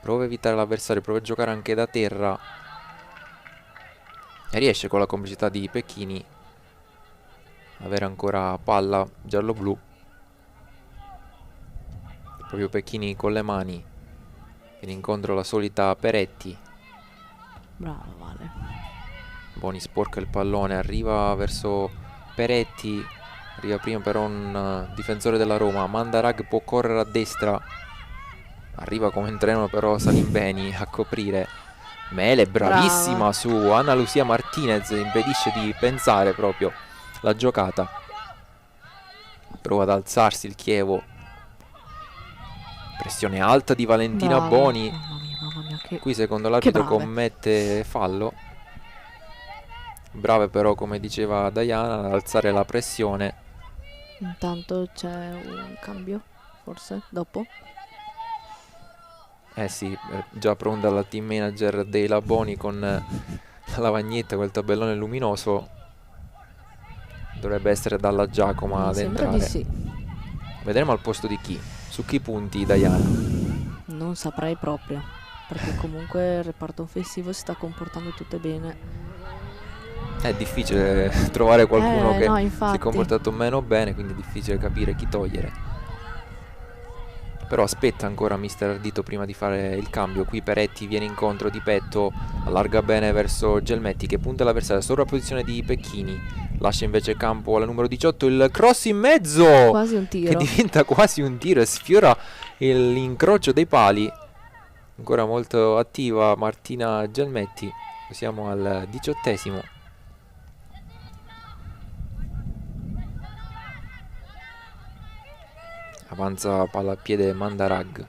Prova a evitare l'avversario, prova a giocare anche da terra. E riesce con la complicità di Pecchini ad avere ancora palla giallo-blu. Proprio Pecchini con le mani. Viene incontro la solita Peretti.
Brava Vale.
Boni sporca il pallone, arriva verso Peretti. Arriva prima però un difensore della Roma. Mandarag può correre a destra. Arriva come in treno però Salimbeni a coprire. Mele bravissima
Brava.
su Anna Lucia Martinez, impedisce di pensare proprio la giocata. Prova ad alzarsi il Chievo. Pressione alta di Valentina
Brava.
Boni.
Mamma mia, che
Qui secondo l'arbitro
brave.
commette fallo. Brave però, come diceva Diana, ad alzare la pressione.
intanto c'è un cambio, forse, dopo.
Eh sì, già pronta la team manager dei Laboni con la lavagnetta, quel tabellone luminoso. Dovrebbe essere dalla Giacomo
Mi
ad
sembra
entrare.
di sì.
Vedremo al posto di chi. Su chi punti, Diana?
Non saprei proprio, perché comunque il reparto offensivo si sta comportando tutto bene.
È difficile trovare qualcuno che
no,
si è
infatti.
comportato meno bene, quindi è difficile capire chi togliere. Però aspetta ancora mister Ardito prima di fare il cambio. Qui Peretti viene incontro di petto, allarga bene verso Gelmetti che punta l'avversario, sovrapposizione di Pecchini. Lascia invece campo alla numero 18, il cross in mezzo!
Quasi un
Che
tiro.
diventa quasi un tiro e sfiora l'incrocio dei pali. Ancora molto attiva Martina Gelmetti. Siamo al 18esimo. Avanza palla al piede Mandarag.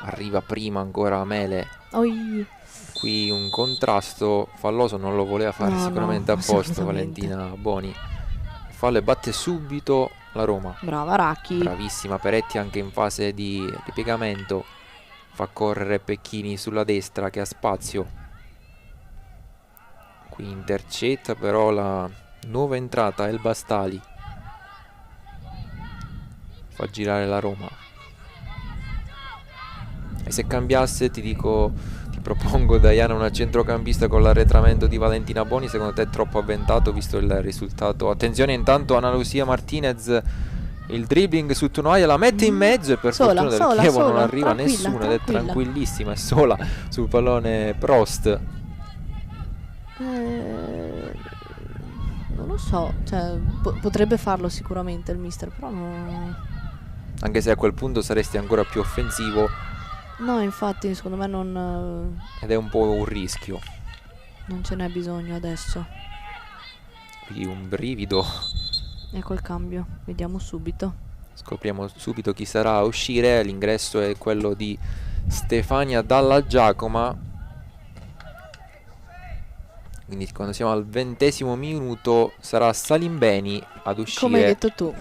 Arriva prima ancora Mele.
Oi.
Qui un contrasto falloso, non lo voleva fare
No,
sicuramente
no,
apposta
assolutamente.
Valentina Boni. Fallo e batte subito la Roma.
Brava Racchi.
Bravissima Peretti anche in fase di ripiegamento. Fa correre Pecchini sulla destra che ha spazio. Qui intercetta però la nuova entrata El Bastali. Fa girare la Roma. E se cambiasse ti propongo Diana una centrocampista con l'arretramento di Valentina Boni. Secondo te è troppo avventato visto il risultato? Attenzione intanto Anna Lucia Martinez, il dribbling su Tunoaia, la mette in mezzo e per
Sola,
fortuna del
sola,
Chievo non
sola,
arriva
tranquilla,
nessuno ed è
tranquilla.
tranquillissima, è sola sul pallone Prost.
Non lo so, cioè, potrebbe farlo sicuramente il mister, però
Anche se a quel punto saresti ancora più offensivo
no, infatti secondo me
ed è un po' un rischio.
non ce n'è bisogno adesso.
Qui un brivido.
Ecco il cambio, vediamo subito.
Scopriamo subito chi sarà a uscire. L'ingresso è quello di Stefania Dalla Giacoma. Quindi quando siamo al 20° minuto sarà Salimbeni ad uscire.
Come hai detto tu,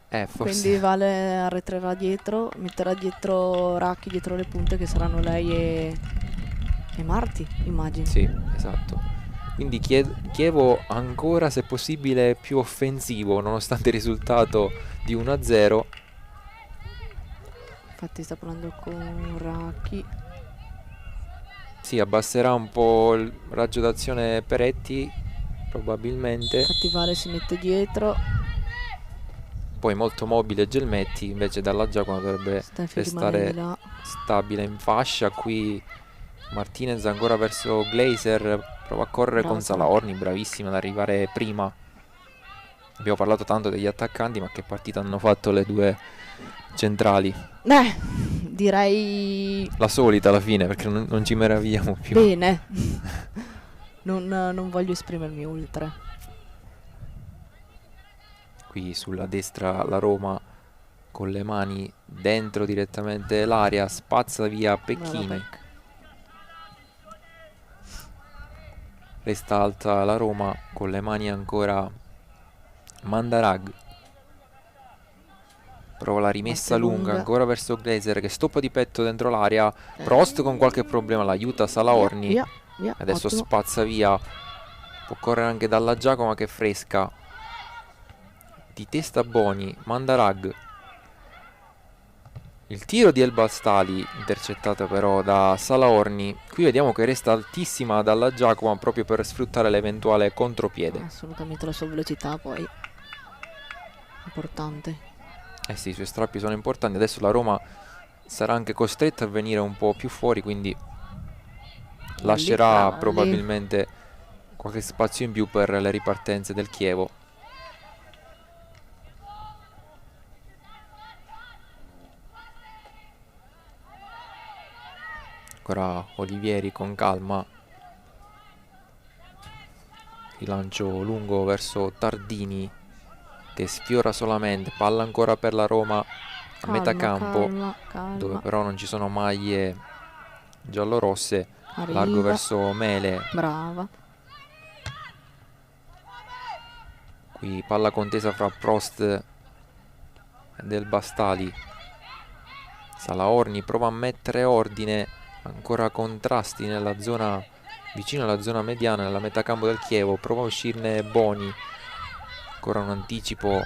Forse.
quindi Vale arretrerà dietro, metterà dietro Racchi dietro le punte che saranno lei e Marti, immagino.
Sì, esatto. Quindi Chievo ancora, se possibile, più offensivo nonostante il risultato di 1-0.
Infatti sta parlando con Racchi.
Sì, abbasserà un po' il raggio d'azione Peretti, probabilmente.
Infatti Vale si mette dietro.
Poi molto mobile Gelmetti, invece dalla Giacomo dovrebbe
Steffi rimane di
restare
là.
stabile in fascia. Qui Martinez ancora verso Glazer, prova a correre
Bravo
con
Sara.
Salaorni, bravissima ad arrivare prima. Abbiamo parlato tanto degli attaccanti, ma che partita hanno fatto le due centrali.
Direi
La solita alla fine, perché non ci meravigliamo più.
bene. Non voglio esprimermi oltre.
Qui sulla destra la Roma con le mani dentro direttamente l'area, spazza via Pecchini.
Brava Peck.
Resta alta la Roma con le mani ancora Mandarag. Prova la rimessa
Parte
lunga
lunga.
ancora verso Glazer che stoppa di petto dentro l'area. Prost con qualche problema, l'aiuta Salaorni.
Via,
Adesso
ottimo.
spazza via. Può correre anche dalla Giacomo che è fresca. Di testa Boni, Mandarag. Il tiro di El Bastali intercettato però da Salaorni. Qui vediamo che resta altissima dalla Giacomo proprio per sfruttare l'eventuale contropiede.
Assolutamente la sua velocità poi. Importante.
Eh sì, i suoi strappi sono importanti. Adesso la Roma sarà anche costretta a venire un po' più fuori, quindi lascerà
Cavalli.
probabilmente qualche spazio in più per le ripartenze del Chievo. Ancora Olivieri con calma. Rilancio lungo verso Tardini che sfiora solamente. Palla ancora per la Roma a metà campo,
Calma.
dove però non ci sono maglie giallorosse.
Arriva.
Largo verso Mele.
Brava.
Qui palla contesa fra Prost e Del Bastali. Salaorni prova a mettere ordine. Ancora contrasti nella zona, vicino alla zona mediana, nella metà campo del Chievo. Prova a uscirne Boni. Ancora un anticipo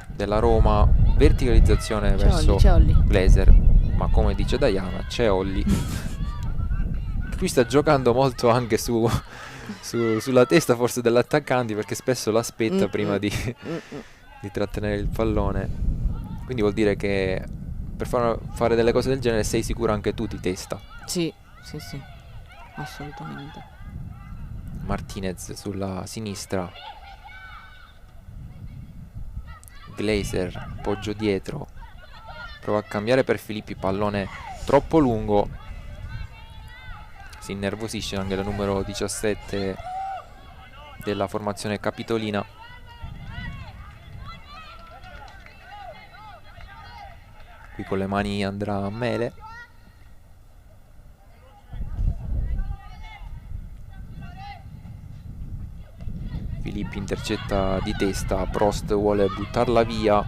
della Roma. Verticalizzazione verso
C'è Olli.
Glazer. Ma come dice Diana, c'è Olli. Qui sta giocando molto anche sulla testa forse dell'attaccante, perché spesso l'aspetta prima di trattenere il pallone. Quindi vuol dire che per fare delle cose del genere sei sicuro anche tu di testa.
Sì, assolutamente.
Martinez sulla sinistra. Glazer, poggio dietro. Prova a cambiare per Filippi, pallone troppo lungo. Si innervosisce anche la numero 17 della formazione capitolina. Qui con le mani andrà a Mele. Filippi intercetta di testa, Prost vuole buttarla via.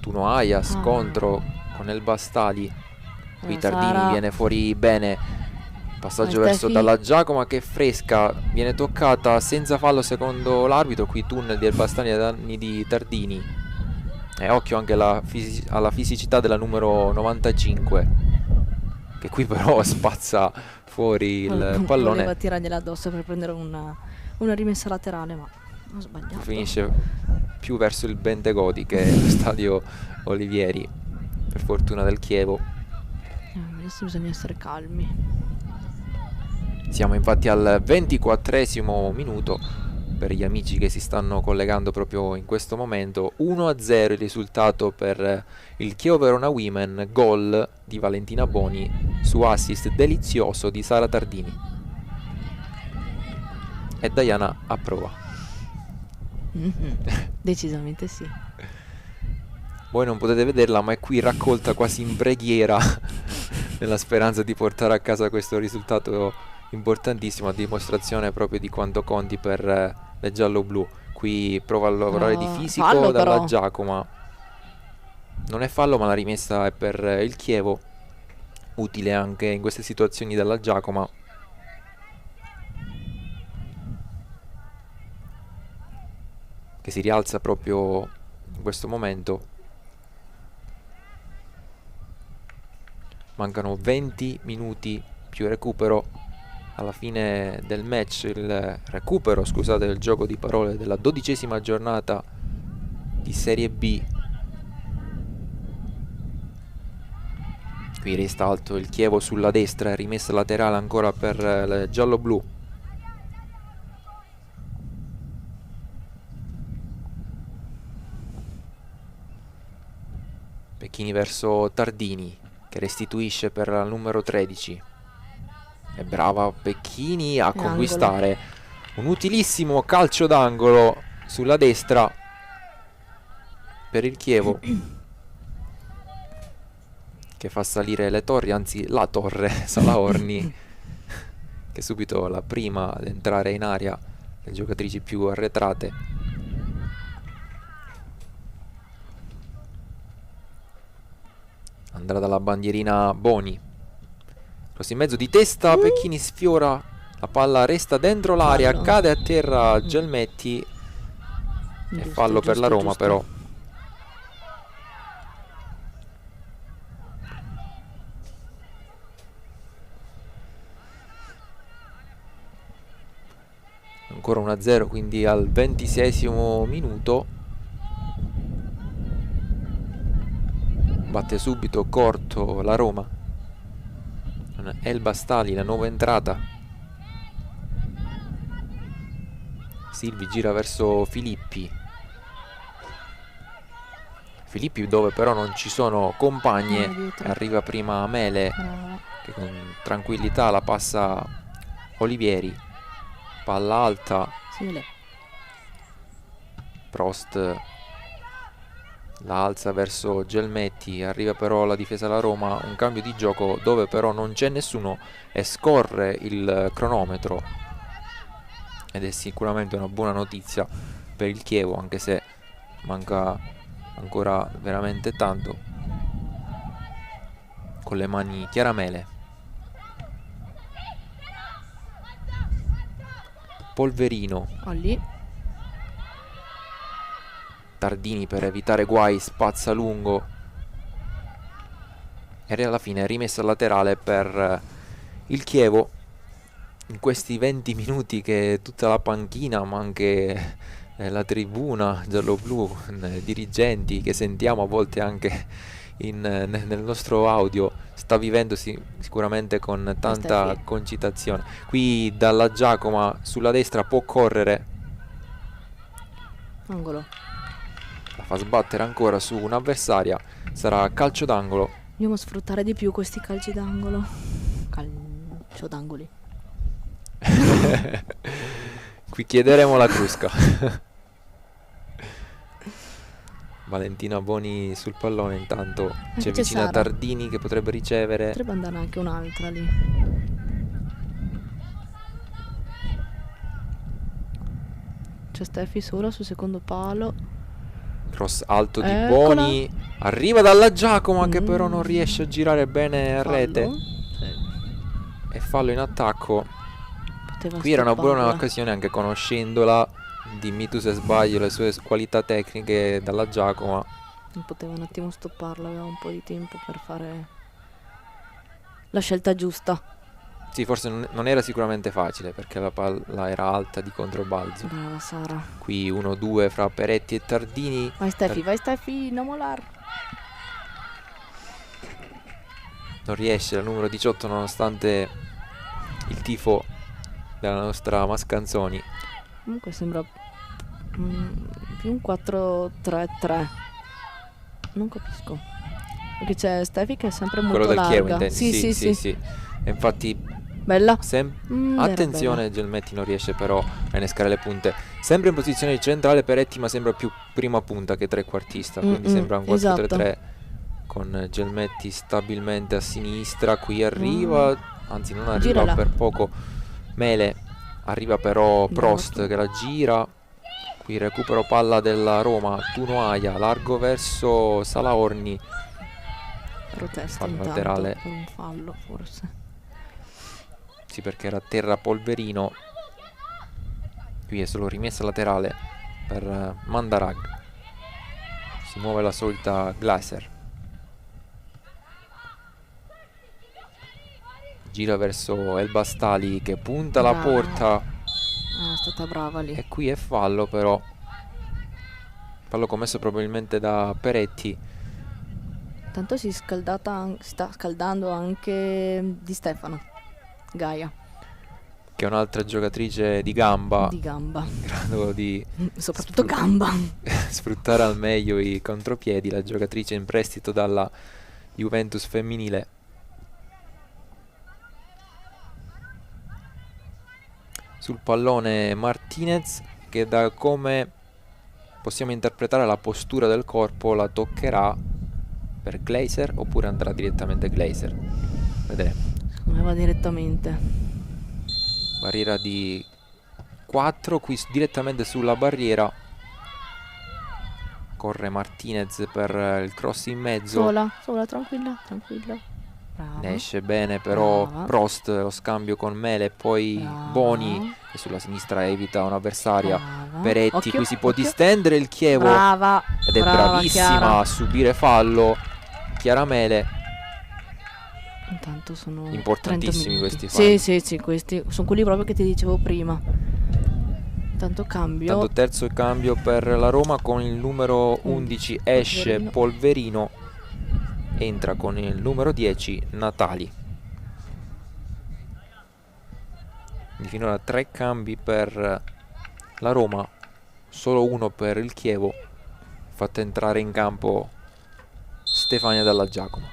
Tuno Ayas contro con El Bastali. Qui Tardini
Sara.
viene fuori bene. Passaggio
Vai,
verso
Steffi.
dalla Giacomo che è fresca. Viene toccata senza fallo secondo l'arbitro. Qui tunnel di El Bastali ai danni di Tardini. E occhio anche alla fisicità della numero 95, che qui però spazza fuori il pallone.
Voleva tirargliela addosso per prendere una rimessa laterale, ma ho sbagliato.
Finisce più verso il Bentegodi che lo stadio Olivieri, per fortuna del Chievo.
Adesso bisogna essere calmi.
Siamo infatti al 24esimo minuto. Per gli amici che si stanno collegando proprio in questo momento, 1-0 il risultato per il Chievo Verona Women, gol di Valentina Boni su assist delizioso di Sara Tardini. E Diana approva.
Decisamente sì.
Voi non potete vederla, ma è qui raccolta quasi in preghiera nella speranza di portare a casa questo risultato importantissimo, a dimostrazione proprio di quanto conti per le giallo-blu. Qui prova a lavorare di fisico
fallo
dalla
però.
Giacomo. Non è fallo, ma la rimessa è per il Chievo, utile anche in queste situazioni dalla Giacomo. Che si rialza proprio in questo momento. Mancano 20 minuti più recupero alla fine del match, il recupero, scusate il gioco di parole, della 12ª giornata di Serie B. Qui resta alto il Chievo sulla destra, rimessa laterale ancora per il giallo-blu. Pecchini verso Tardini, che restituisce per il numero 13. È brava Pecchini a conquistare un utilissimo calcio d'angolo sulla destra per il Chievo, che fa salire le torri, anzi la torre Salaorni, che è subito la prima ad entrare in area, le giocatrici più arretrate. Andrà dalla bandierina Boni, cross in mezzo di testa, Pecchini sfiora la palla, resta dentro l'area, cade a terra Gelmetti e fallo per la Roma. Però ancora 1-0, quindi al 26esimo minuto batte subito corto la Roma con Elba Stali, la nuova entrata. Silvi gira verso Filippi, dove però non ci sono compagne, arriva prima Mele che con tranquillità la passa Olivieri, palla alta, Prost la alza verso Gelmetti, arriva però la difesa della Roma, un cambio di gioco dove però non c'è nessuno e scorre il cronometro, ed è sicuramente una buona notizia per il Chievo, anche se manca ancora veramente tanto. Con le mani Chiaramele, Polverino, Tardini per evitare guai spazza lungo e alla fine rimessa laterale per il Chievo. In questi 20 minuti che tutta la panchina, ma anche la tribuna giallo-blu, dirigenti che sentiamo a volte anche nel nostro audio, sta vivendo sicuramente con tanta concitazione. Qui dalla Giacoma sulla destra può correre,
angolo,
la fa sbattere ancora su un'avversaria, sarà calcio d'angolo.
Dobbiamo sfruttare di più questi calci d'angolo, calcio d'angoli.
Qui chiederemo la Crusca. Valentina Boni sul pallone, intanto c'è vicina Tardini che potrebbe ricevere.
Potrebbe andare anche un'altra lì. C'è Steffi sola sul secondo palo.
Cross alto di Boni, arriva dalla Giacoma che però non riesce a girare bene a rete. E fallo in attacco. Qui era una buona occasione, anche conoscendola, dimmi tu se sbaglio, le sue qualità tecniche dalla Giacoma.
Non poteva un attimo stopparla, aveva un po' di tempo per fare la scelta giusta.
Sì, forse non era sicuramente facile perché la palla era alta di controbalzo.
Brava Sara.
Qui 1-2 fra Peretti e Tardini.
Vai Steffi, non molar.
Non riesce la numero 18 nonostante il tifo della nostra Mascanzoni.
Comunque sembra più un 4-3-3. Non capisco. Perché c'è Steffi che è sempre molto larga.
Quello del Chievo, intendi? Sì. E infatti
bella.
Attenzione, Gelmetti non riesce però a innescare le punte. Sempre in posizione centrale Peretti, ma sembra più prima punta che trequartista. Quindi sembra un 4-3-3 esatto. Con Gelmetti stabilmente a sinistra. Qui arriva, anzi non arriva, girala per poco Mele, arriva però Prost che la gira. Qui recupero palla della Roma, Tuno Aia, largo verso Salaorni.
Protesta intanto
laterale
per un fallo forse.
Sì, perché era a terra Polverino. Qui è solo rimessa laterale per Mandarag. Si muove la solita Glaser. gira verso El Bastali che punta la
Brava.
porta
È stata brava lì.
e qui è fallo, però fallo commesso probabilmente da Peretti.
Tanto sta scaldando anche Di Stefano, Gaia,
Che è un'altra giocatrice di gamba,
di gamba.
in grado di
Soprattutto gamba.
sfruttare al meglio i contropiedi, la giocatrice in prestito dalla Juventus femminile. Sul pallone Martinez, che da come possiamo interpretare la postura del corpo la toccherà per Glaser oppure andrà direttamente Glaser. Vedremo.
Secondo me va direttamente.
Barriera di 4, qui direttamente sulla barriera. Corre Martinez per il cross in mezzo.
Sola, tranquilla. Brava.
Ne esce bene però
Brava.
Prost, lo scambio con Mele, poi
Brava.
Boni che sulla sinistra evita un'avversaria.
Brava.
Peretti,
Occhio,
qui si può
occhio.
distendere il Chievo
Brava.
ed è
brava,
bravissima
Chiara.
a subire fallo. Chiara Mele.
Intanto sono
Importantissimi
30 minuti.
questi falli.
Sì, questi sono quelli proprio che ti dicevo prima. Tanto cambio.
Tanto terzo cambio per la Roma con il numero 11 esce Polverino, entra con il numero 10 Natali. Quindi finora 3 cambi per la Roma, solo uno per il Chievo. Fatta entrare in campo Stefania Dalla Giacomo.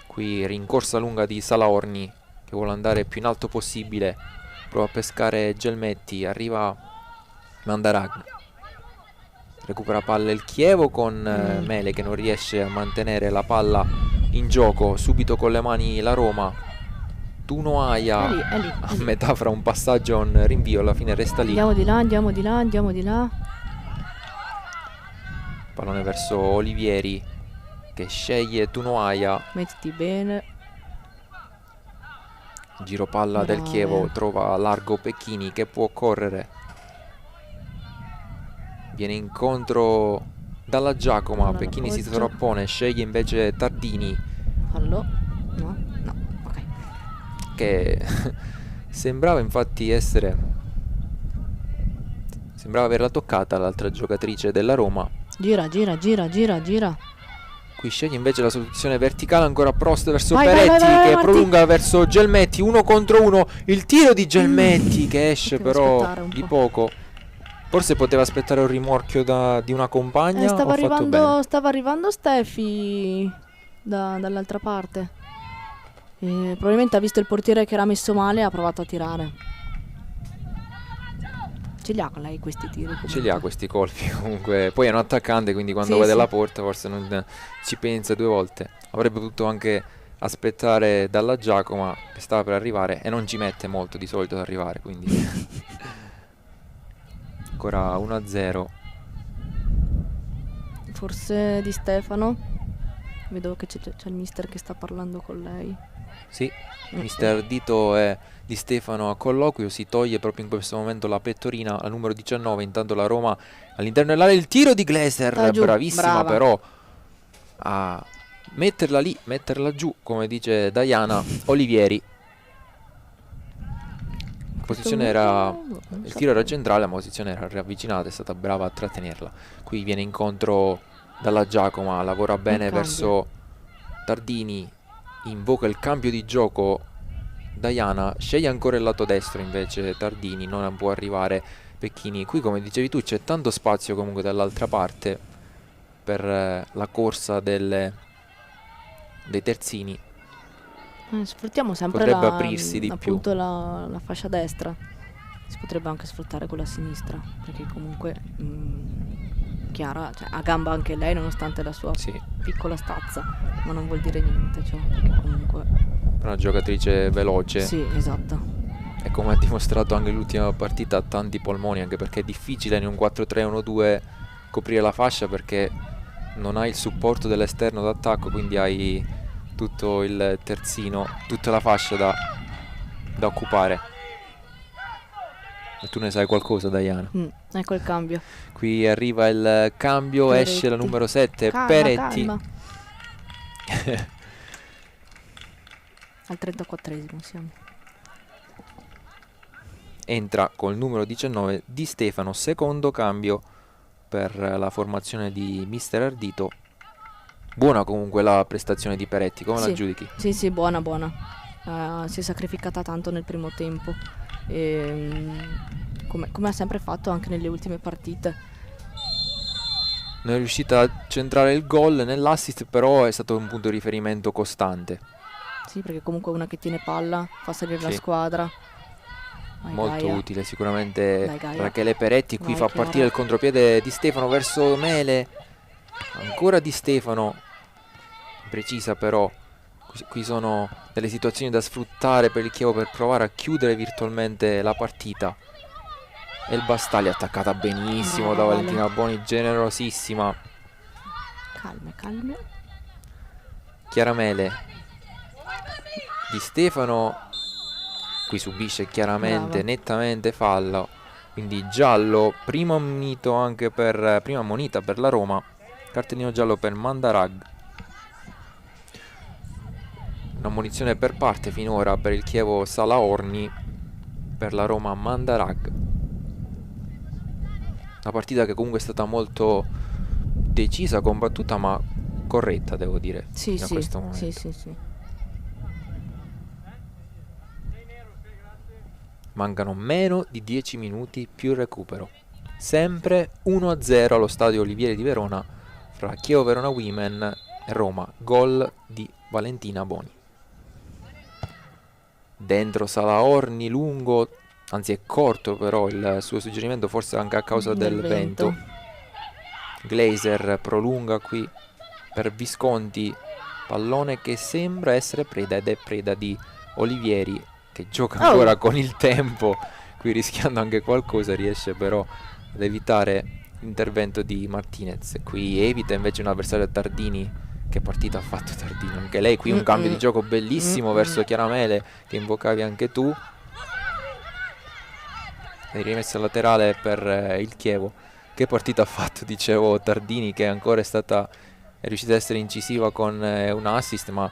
Qui rincorsa lunga di Salaorni che vuole andare più in alto possibile. Prova a pescare Gelmetti, arriva Mandarag, recupera palla il Chievo con Mele che non riesce a mantenere la palla in gioco. Subito con le mani la Roma. Tunoaia
È lì.
a metà fra un passaggio e un rinvio, alla fine resta lì.
Andiamo di là.
Pallone verso Olivieri che sceglie Tunoaia.
Mettiti bene.
Giro palla del
Brave.
Chievo, trova largo Pecchini che può correre. Viene incontro Dalla Giacomo,
Palla
Pecchini si
all'appoggio.
sovrappone, sceglie invece Tardini
Fallo. No, ok.
che sembrava infatti sembrava averla toccata l'altra giocatrice della Roma.
Gira.
Qui sceglie invece la soluzione verticale, ancora Prost verso
Vai,
Peretti
vai,
che
Marti.
prolunga verso Gelmetti, 1 contro 1, il tiro di Gelmetti che esce
Poteva
però
aspettare un
di
po'.
poco. Forse poteva aspettare un rimorchio di una compagna.
Stava
Ho fatto bene.
arrivando Stefi dall'altra parte. Probabilmente ha visto il portiere che era messo male e ha provato a tirare. Ce li ha con lei questi tiri comunque.
Ce li ha questi colpi comunque. Poi è un attaccante, quindi quando
Sì,
vede
sì.
la porta forse non ci pensa 2 volte. Avrebbe potuto anche aspettare Dalla Giacomo che stava per arrivare e non ci mette molto di solito ad arrivare, quindi ancora 1-0.
Forse Di Stefano. Vedo che c'è il mister che sta parlando con lei.
Sì, mister Dito e Di Stefano a colloquio, si toglie proprio in questo momento la pettorina al numero 19, intanto la Roma all'interno dell'area, il tiro di Glaser,
Giù,
bravissima
brava.
però a metterla lì, metterla giù, come dice Diana Olivieri. La posizione era, il tiro era centrale, la posizione era ravvicinata, è stata brava a trattenerla. Qui viene incontro Dalla Giacomo, lavora bene
cambio.
verso Tardini, invoca il cambio di gioco Diana, sceglie ancora il lato destro invece Tardini, non può arrivare Pecchini. Qui come dicevi tu c'è tanto spazio comunque dall'altra parte per la corsa dei terzini.
Sfruttiamo sempre
Potrebbe aprirsi di più.
appunto la fascia destra. Si potrebbe anche sfruttare quella sinistra, perché comunque Chiara, cioè, ha gamba anche lei nonostante la sua
Sì,
piccola stazza, ma non vuol dire niente, cioè, perché comunque
una giocatrice veloce.
sì, esatto.
E come ha dimostrato anche l'ultima partita ha tanti polmoni, anche perché è difficile in un 4-3-1-2 coprire la fascia perché non hai il supporto dell'esterno d'attacco, quindi hai tutto il terzino, tutta la fascia da occupare. E tu ne sai qualcosa, Diana?
Ecco il cambio.
Qui arriva il cambio,
Peretti.
esce la numero 7,
Calma,
Peretti.
calma. Al 34esimo siamo.
Entra col numero 19 Di Stefano, secondo cambio per la formazione di mister Ardito. Buona comunque la prestazione di Peretti, come la giudichi?
Sì, buona. Si è sacrificata tanto nel primo tempo, come ha sempre fatto anche nelle ultime partite.
Non è riuscita a centrare il gol nell'assist, però è stato un punto di riferimento costante.
Sì, perché comunque è una che tiene palla, fa salire la
Sì.
squadra. Vai,
Molto
Gaia.
utile sicuramente.
Dai, Gaia.
Rachele Peretti qui
Vai,
fa
Chiara.
partire il contropiede di Stefano verso Mele. Ancora Di Stefano, precisa però. Qui sono delle situazioni da sfruttare per il Chievo per provare a chiudere virtualmente la partita. E il Bastaglia attaccata benissimo
Brava,
da
Vale.
Valentina Boni, generosissima.
Calme.
Chiara Mele. Di Stefano qui subisce chiaramente,
Brava.
nettamente fallo, quindi giallo, primo ammonito anche per prima ammonita per la Roma, cartellino giallo per Mandarag. Un'ammonizione per parte finora per il Chievo Salaorni, per la Roma Mandarag. Una partita che comunque è stata molto decisa, combattuta, ma corretta, devo dire,
Sì,
fino a questo momento.
sì.
Mancano meno di 10 minuti più il recupero. Sempre 1-0 allo stadio Olivieri di Verona fra Chievo Verona Women e Roma. Gol di Valentina Boni. Dentro Salaorni, lungo, anzi è corto però il suo suggerimento, forse anche a causa del vento. Glazer prolunga qui per Visconti. Pallone che sembra essere preda, ed è preda di Olivieri, che gioca ancora con il tempo, qui rischiando anche qualcosa, riesce però ad evitare l'intervento di Martinez. Qui evita invece un avversario Tardini. Che partita ha fatto Tardini, anche lei qui un cambio di gioco bellissimo verso Chiara Mele, che invocavi anche tu, e rimessa laterale per il Chievo. Che partita ha fatto, dicevo, Tardini, che ancora è riuscita ad essere incisiva con un assist, ma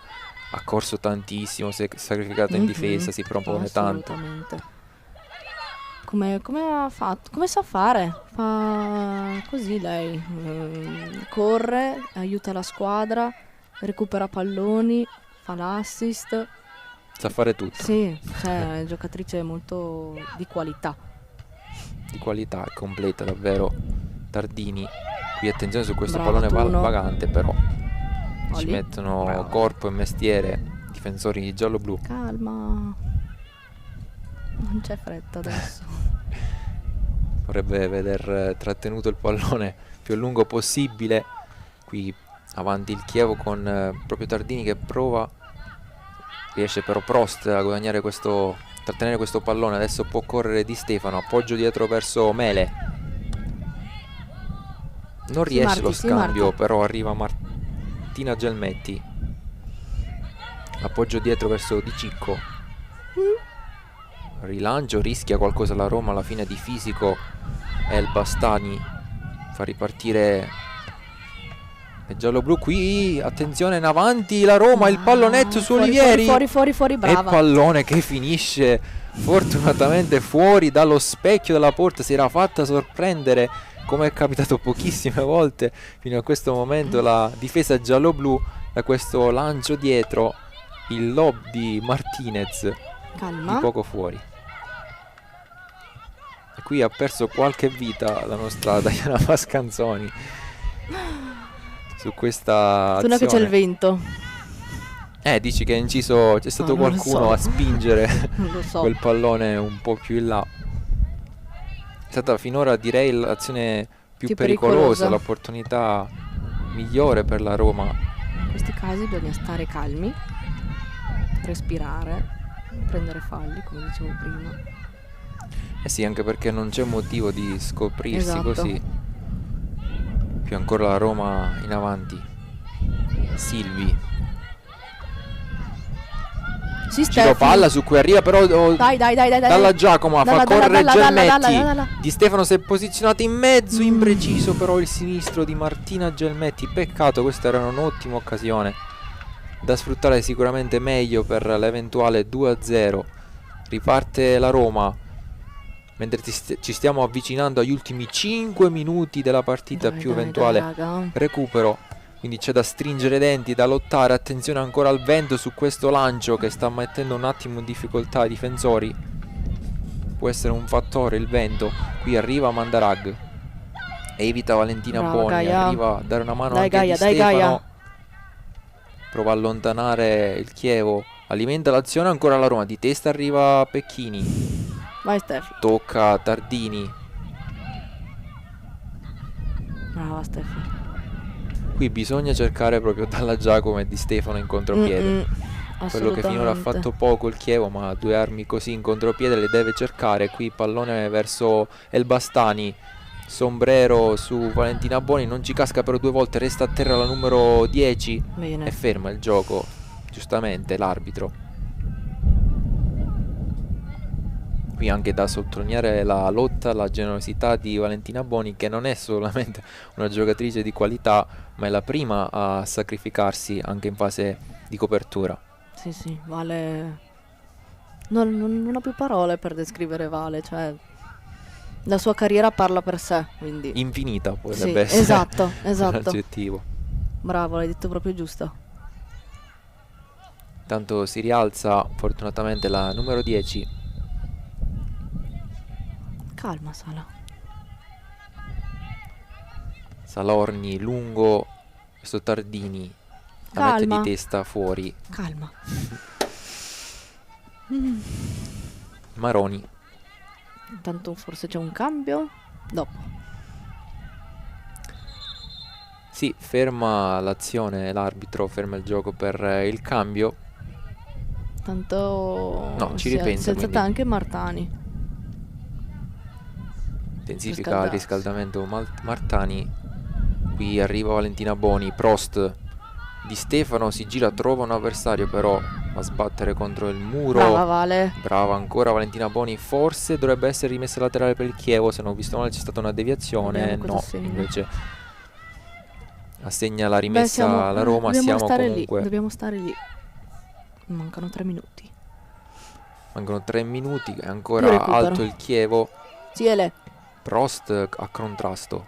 ha corso tantissimo, si è sacrificata in difesa, si propone tanto.
Assolutamente. Come ha fatto? Come sa fare? Fa così lei. Corre, aiuta la squadra, recupera palloni, fa l'assist.
Sa fare tutto.
Sì, cioè è giocatrice molto di qualità.
Di qualità, completa davvero Tardini. Qui attenzione su questo
Bravo,
pallone
Tuno.
vagante, però ci
Oli.
mettono
Bravo.
corpo e mestiere difensori giallo-blu.
Calma. Non c'è fretta adesso.
Vorrebbe veder trattenuto il pallone più a lungo possibile. Qui avanti il Chievo con proprio Tardini che prova, riesce però Prost a guadagnare trattenere questo pallone. Adesso può correre Di Stefano, appoggio dietro verso Mele, non riesce lo scambio, però arriva Martina Gelmetti, appoggio dietro verso Di Cicco, rilancio, rischia qualcosa la Roma alla fine di fisico, e il Bastani fa ripartire il giallo-blu. Qui attenzione in avanti la Roma, il pallonetto su Olivieri,
Fuori, brava.
e pallone che finisce fortunatamente fuori dallo specchio della porta. Si era fatta sorprendere, come è capitato pochissime volte fino a questo momento, la difesa giallo-blu da questo lancio dietro, il lob di Martinez
Calma.
di poco fuori. E qui ha perso qualche vita la nostra Diana Mascanzoni su questa
Tu non che c'è il
azione.
vento.
Dici che c'è stato
non lo
qualcuno
so.
a spingere
Non lo so.
quel pallone un po' più in là. È stata finora, direi, l'azione più pericolosa, l'opportunità migliore per la Roma.
In questi casi bisogna stare calmi, respirare, prendere falli, come dicevo prima.
Eh sì, anche perché non c'è motivo di scoprirsi
Esatto.
così. Più ancora la Roma in avanti. Silvi.
Sì,
Giro
Steffi.
palla su cui arriva però
Dai.
dalla Giacomo, fa
Dalla,
correre
dalla,
Gelmetti.
dalla.
Di Stefano si è posizionato in mezzo, impreciso però il sinistro di Martina Gelmetti. Peccato, questa era un'ottima occasione da sfruttare sicuramente meglio per l'eventuale 2-0. Riparte la Roma, mentre ci stiamo avvicinando agli ultimi 5 minuti della partita,
Dai,
più
dai,
eventuale
raga.
recupero. Quindi c'è da stringere i denti, da lottare. Attenzione ancora al vento su questo lancio che sta mettendo un attimo in difficoltà i difensori. Può essere un fattore il vento. Qui arriva Mandarag, evita Valentina
Brava,
Boni,
Gaia.
arriva a dare una mano
Dai,
anche
Gaia,
Di
dai,
Stefano.
Gaia.
Prova a allontanare il Chievo, alimenta l'azione ancora la Roma. Di testa arriva Pecchini,
Vai Stefi.
tocca Tardini.
Brava Stefi.
Qui bisogna cercare proprio Dalla Giacomo e Di Stefano in contropiede. Quello che finora ha fatto poco il Chievo, ma due armi così in contropiede le deve cercare. Qui pallone verso El Bastani, sombrero su Valentina Boni, non ci casca però 2 volte, resta a terra la numero 10
Bene.
e ferma il gioco giustamente l'arbitro. Qui anche da sottolineare la lotta, la generosità di Valentina Boni, che non è solamente una giocatrice di qualità, ma è la prima a sacrificarsi anche in fase di copertura.
Sì, sì, Vale. Non ho più parole per descrivere Vale, cioè. La sua carriera parla per sé, quindi.
Infinita
Sì,
potrebbe essere
esatto, esatto.
l'aggettivo.
Bravo, l'hai detto proprio giusto.
Tanto si rialza fortunatamente la numero 10.
Calma, Sala.
Salorni lungo, questo Tardini la mette
Calma.
di testa fuori.
Calma.
Maroni,
Intanto forse c'è un cambio. Dopo.
sì, ferma l'azione, l'arbitro ferma il gioco per il cambio.
Tanto.
No, ci
si è
ripensa,
alzata
quindi.
anche Martani.
Intensifica il
Riscaldarsi.
riscaldamento Martani. Qui arriva Valentina Boni, Prost. Di Stefano si gira, trova un avversario, però va a sbattere contro il muro.
Brava Vale.
Brava ancora Valentina Boni. Forse dovrebbe essere rimessa laterale per il Chievo, se non ho visto male c'è stata una deviazione.
Vediamo cosa
No,
segna.
invece assegna la
Beh,
rimessa alla Roma.
dobbiamo
Siamo
stare
comunque
lì. Dobbiamo stare lì. Mancano 3 minuti.
mancano 3 minuti. È
Io
ancora
recupero.
alto il Chievo.
Ziele.
Prost a contrasto.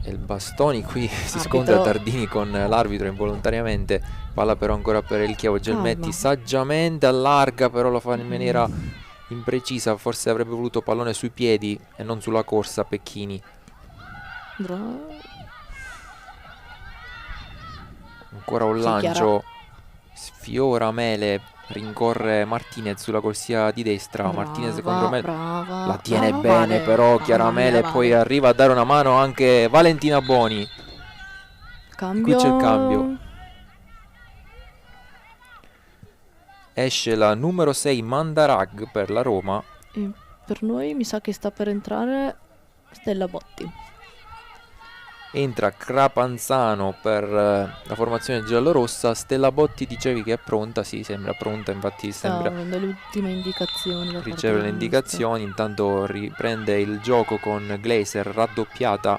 E il Bastoni qui si
Arbitro.
scontra Tardini con l'arbitro involontariamente. Palla però ancora per il Chievo. Gelmetti
Calma.
saggiamente allarga, però lo fa in maniera imprecisa. Forse avrebbe voluto pallone sui piedi e non sulla corsa. Pecchini.
Bravo.
Ancora un
Sì,
lancio. Sfiora Mele. Rincorre Martinez sulla corsia di destra. Martinez contro Mele.
Brava.
La tiene
Brava,
bene
Vale.
però
Mamma
Chiaramele.
mia,
E poi
Vale.
arriva a dare una mano anche Valentina Boni.
Cambio.
Qui c'è il cambio. Esce la numero 6 Mandarag per la Roma.
E per noi mi sa che sta per entrare Stella Botti.
Entra Crapanzano per la formazione giallorossa. Stella Botti dicevi che è pronta. Sì, sembra pronta. Infatti
Sta
sembra
avendo le ultime indicazioni. da parte
riceve le
del
indicazioni. Intanto riprende il gioco con Glaser raddoppiata.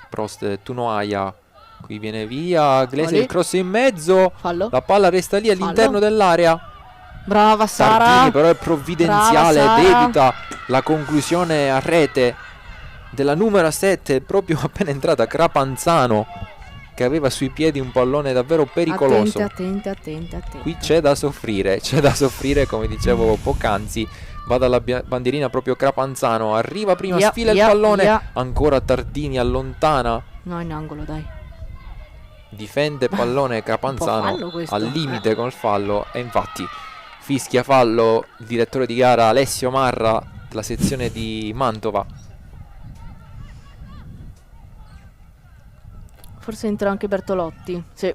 Prost Tunoaia. Qui viene via Glaser,
Oli.
il cross in mezzo.
Fallo.
La palla resta lì all'interno
Fallo.
dell'area.
Brava Sara.
Tardini però è provvidenziale
Brava,
ed
Sara.
evita la conclusione a rete della numero 7, proprio appena entrata Crapanzano, che aveva sui piedi un pallone davvero pericoloso.
Attenti.
Qui c'è da soffrire come dicevo poc'anzi. Va dalla bandierina proprio Crapanzano, arriva prima,
Via,
sfila
via,
il pallone,
via.
ancora Tardini allontana,
No, in angolo, dai.
difende pallone Crapanzano
fallo questo.
al limite col fallo, e infatti fischia fallo il direttore di gara Alessio Marra della sezione di Mantova.
Forse entra anche Bertolotti. Sì.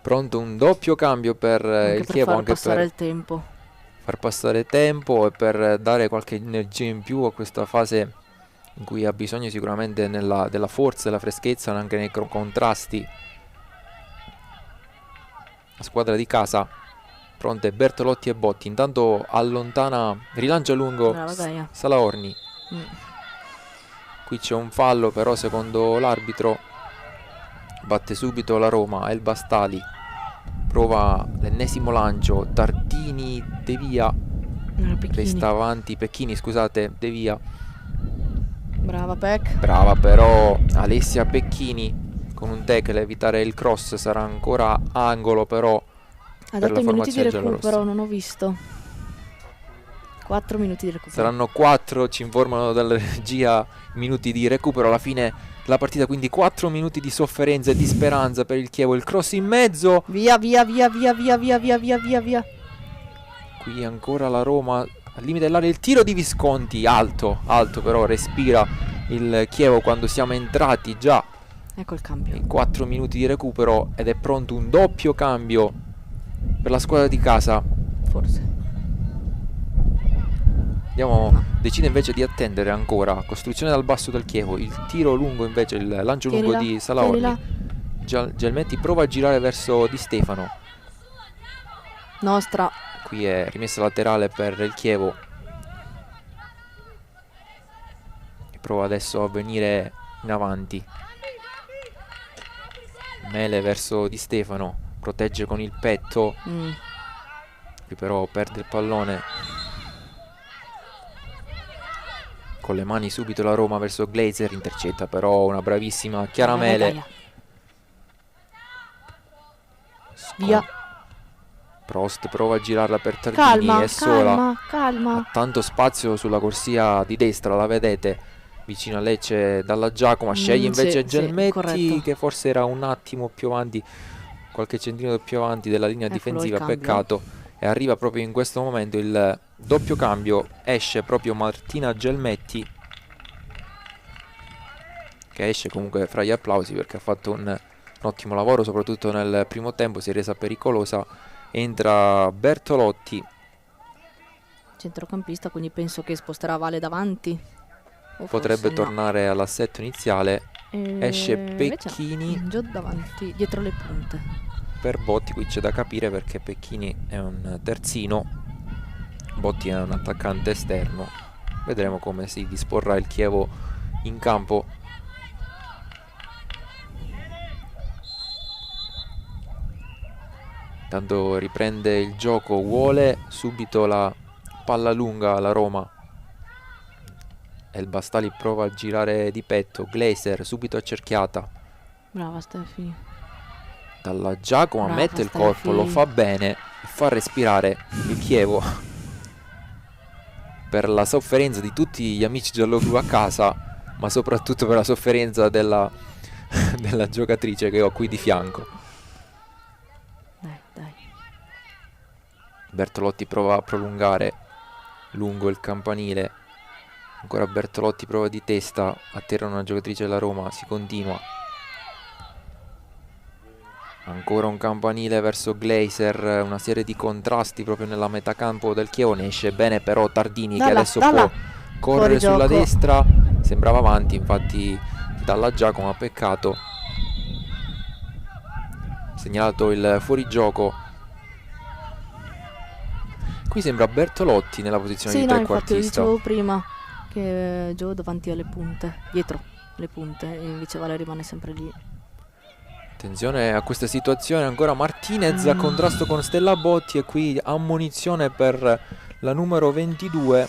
Pronto un doppio cambio per
Anche
il
per
Chievo,
far
anche
passare
per
il tempo.
far passare tempo e per dare qualche energia in più a questa fase in cui ha bisogno sicuramente della forza e della freschezza anche nei contrasti. La squadra di casa pronte Bertolotti e Botti. Intanto allontana, rilancia lungo
Brava Gaia.
Salaorni.
Mm.
Qui c'è un fallo però secondo l'arbitro batte subito la Roma. El Bastali prova l'ennesimo lancio, Tardini devia, resta avanti Pecchini, scusate, devia.
Brava Peck.
Brava però Alessia Pecchini con un tackle, evitare il cross, sarà ancora angolo però
Ha
per
dato
la
i minuti di
formazione
recupero,
giallorossa.
non ho visto. 4 minuti di recupero.
Saranno 4, ci informano dalla regia, minuti di recupero alla fine della partita, quindi 4 minuti di sofferenza e di speranza per il Chievo. Il cross in mezzo.
Via, via, via, via, via, via, via, via, via, via.
Qui ancora la Roma al limite dell'area, il tiro di Visconti, alto, alto però respira il Chievo quando siamo entrati già
Ecco il cambio.
in 4 minuti di recupero ed è pronto un doppio cambio per la squadra di casa.
Forse.
Decide invece di attendere ancora, costruzione dal basso del Chievo, il tiro lungo invece, il lancio
Tieni
lungo
là,
di Salaorni.
tieni
Gelmetti prova a girare verso Di Stefano,
Nostra.
qui è rimessa laterale per il Chievo e prova adesso a venire in avanti. Mele verso Di Stefano, protegge con il petto, qui però perde il pallone. Con le mani subito la Roma verso Glazer, intercetta però una bravissima Chiara Mele.
Via.
Prost prova a girarla per Tardini,
Calma,
è sola,
calma, calma.
ha tanto spazio sulla corsia di destra, la vedete, vicino a lei c'è Dalla Giacomo, sceglie invece
sì,
Gelmetti
corretto.
che forse era un attimo più avanti, qualche centimetro più avanti della linea
Eccolo
difensiva,
il cambio.
peccato, e arriva proprio in questo momento il doppio cambio, esce proprio Martina Gelmetti, che esce comunque fra gli applausi perché ha fatto un ottimo lavoro, soprattutto nel primo tempo, si è resa pericolosa. Entra Bertolotti,
Centrocampista, quindi penso che sposterà Vale davanti. O
potrebbe
forse no.
tornare all'assetto iniziale. Esce
Invece
Pecchini
no, già davanti, dietro le punte.
per Botti, qui c'è da capire perché Pecchini è un terzino, Botti è un attaccante esterno. Vedremo come si disporrà il Chievo in campo. Intanto riprende il gioco, vuole subito la palla lunga alla Roma. El Bastali prova a girare di petto, Glazer subito accerchiata.
Brava Stefi.
Dalla Giacomo
Brava,
mette il
Stefi.
corpo, lo fa bene e fa respirare il Chievo per la sofferenza di tutti gli amici gialloblu a casa, ma soprattutto per la sofferenza della giocatrice che ho qui di fianco.
Dai.
Bertolotti prova a prolungare lungo il campanile, ancora Bertolotti prova di testa, atterra una giocatrice della Roma, si continua. Ancora un campanile verso Glazer, una serie di contrasti proprio nella metà campo del Chievo, ne esce bene però Tardini che adesso può correre sulla destra, sembrava avanti infatti Dalla Giacomo, peccato. Segnalato il fuorigioco. Qui sembra Bertolotti nella posizione
Sì,
di
no, infatti lo
trequartista.
dicevo prima che Gio davanti alle punte, dietro le punte, e invece Vale rimane sempre lì.
Attenzione a questa situazione, ancora Martinez a contrasto con Stella Botti e qui ammonizione per la numero 22.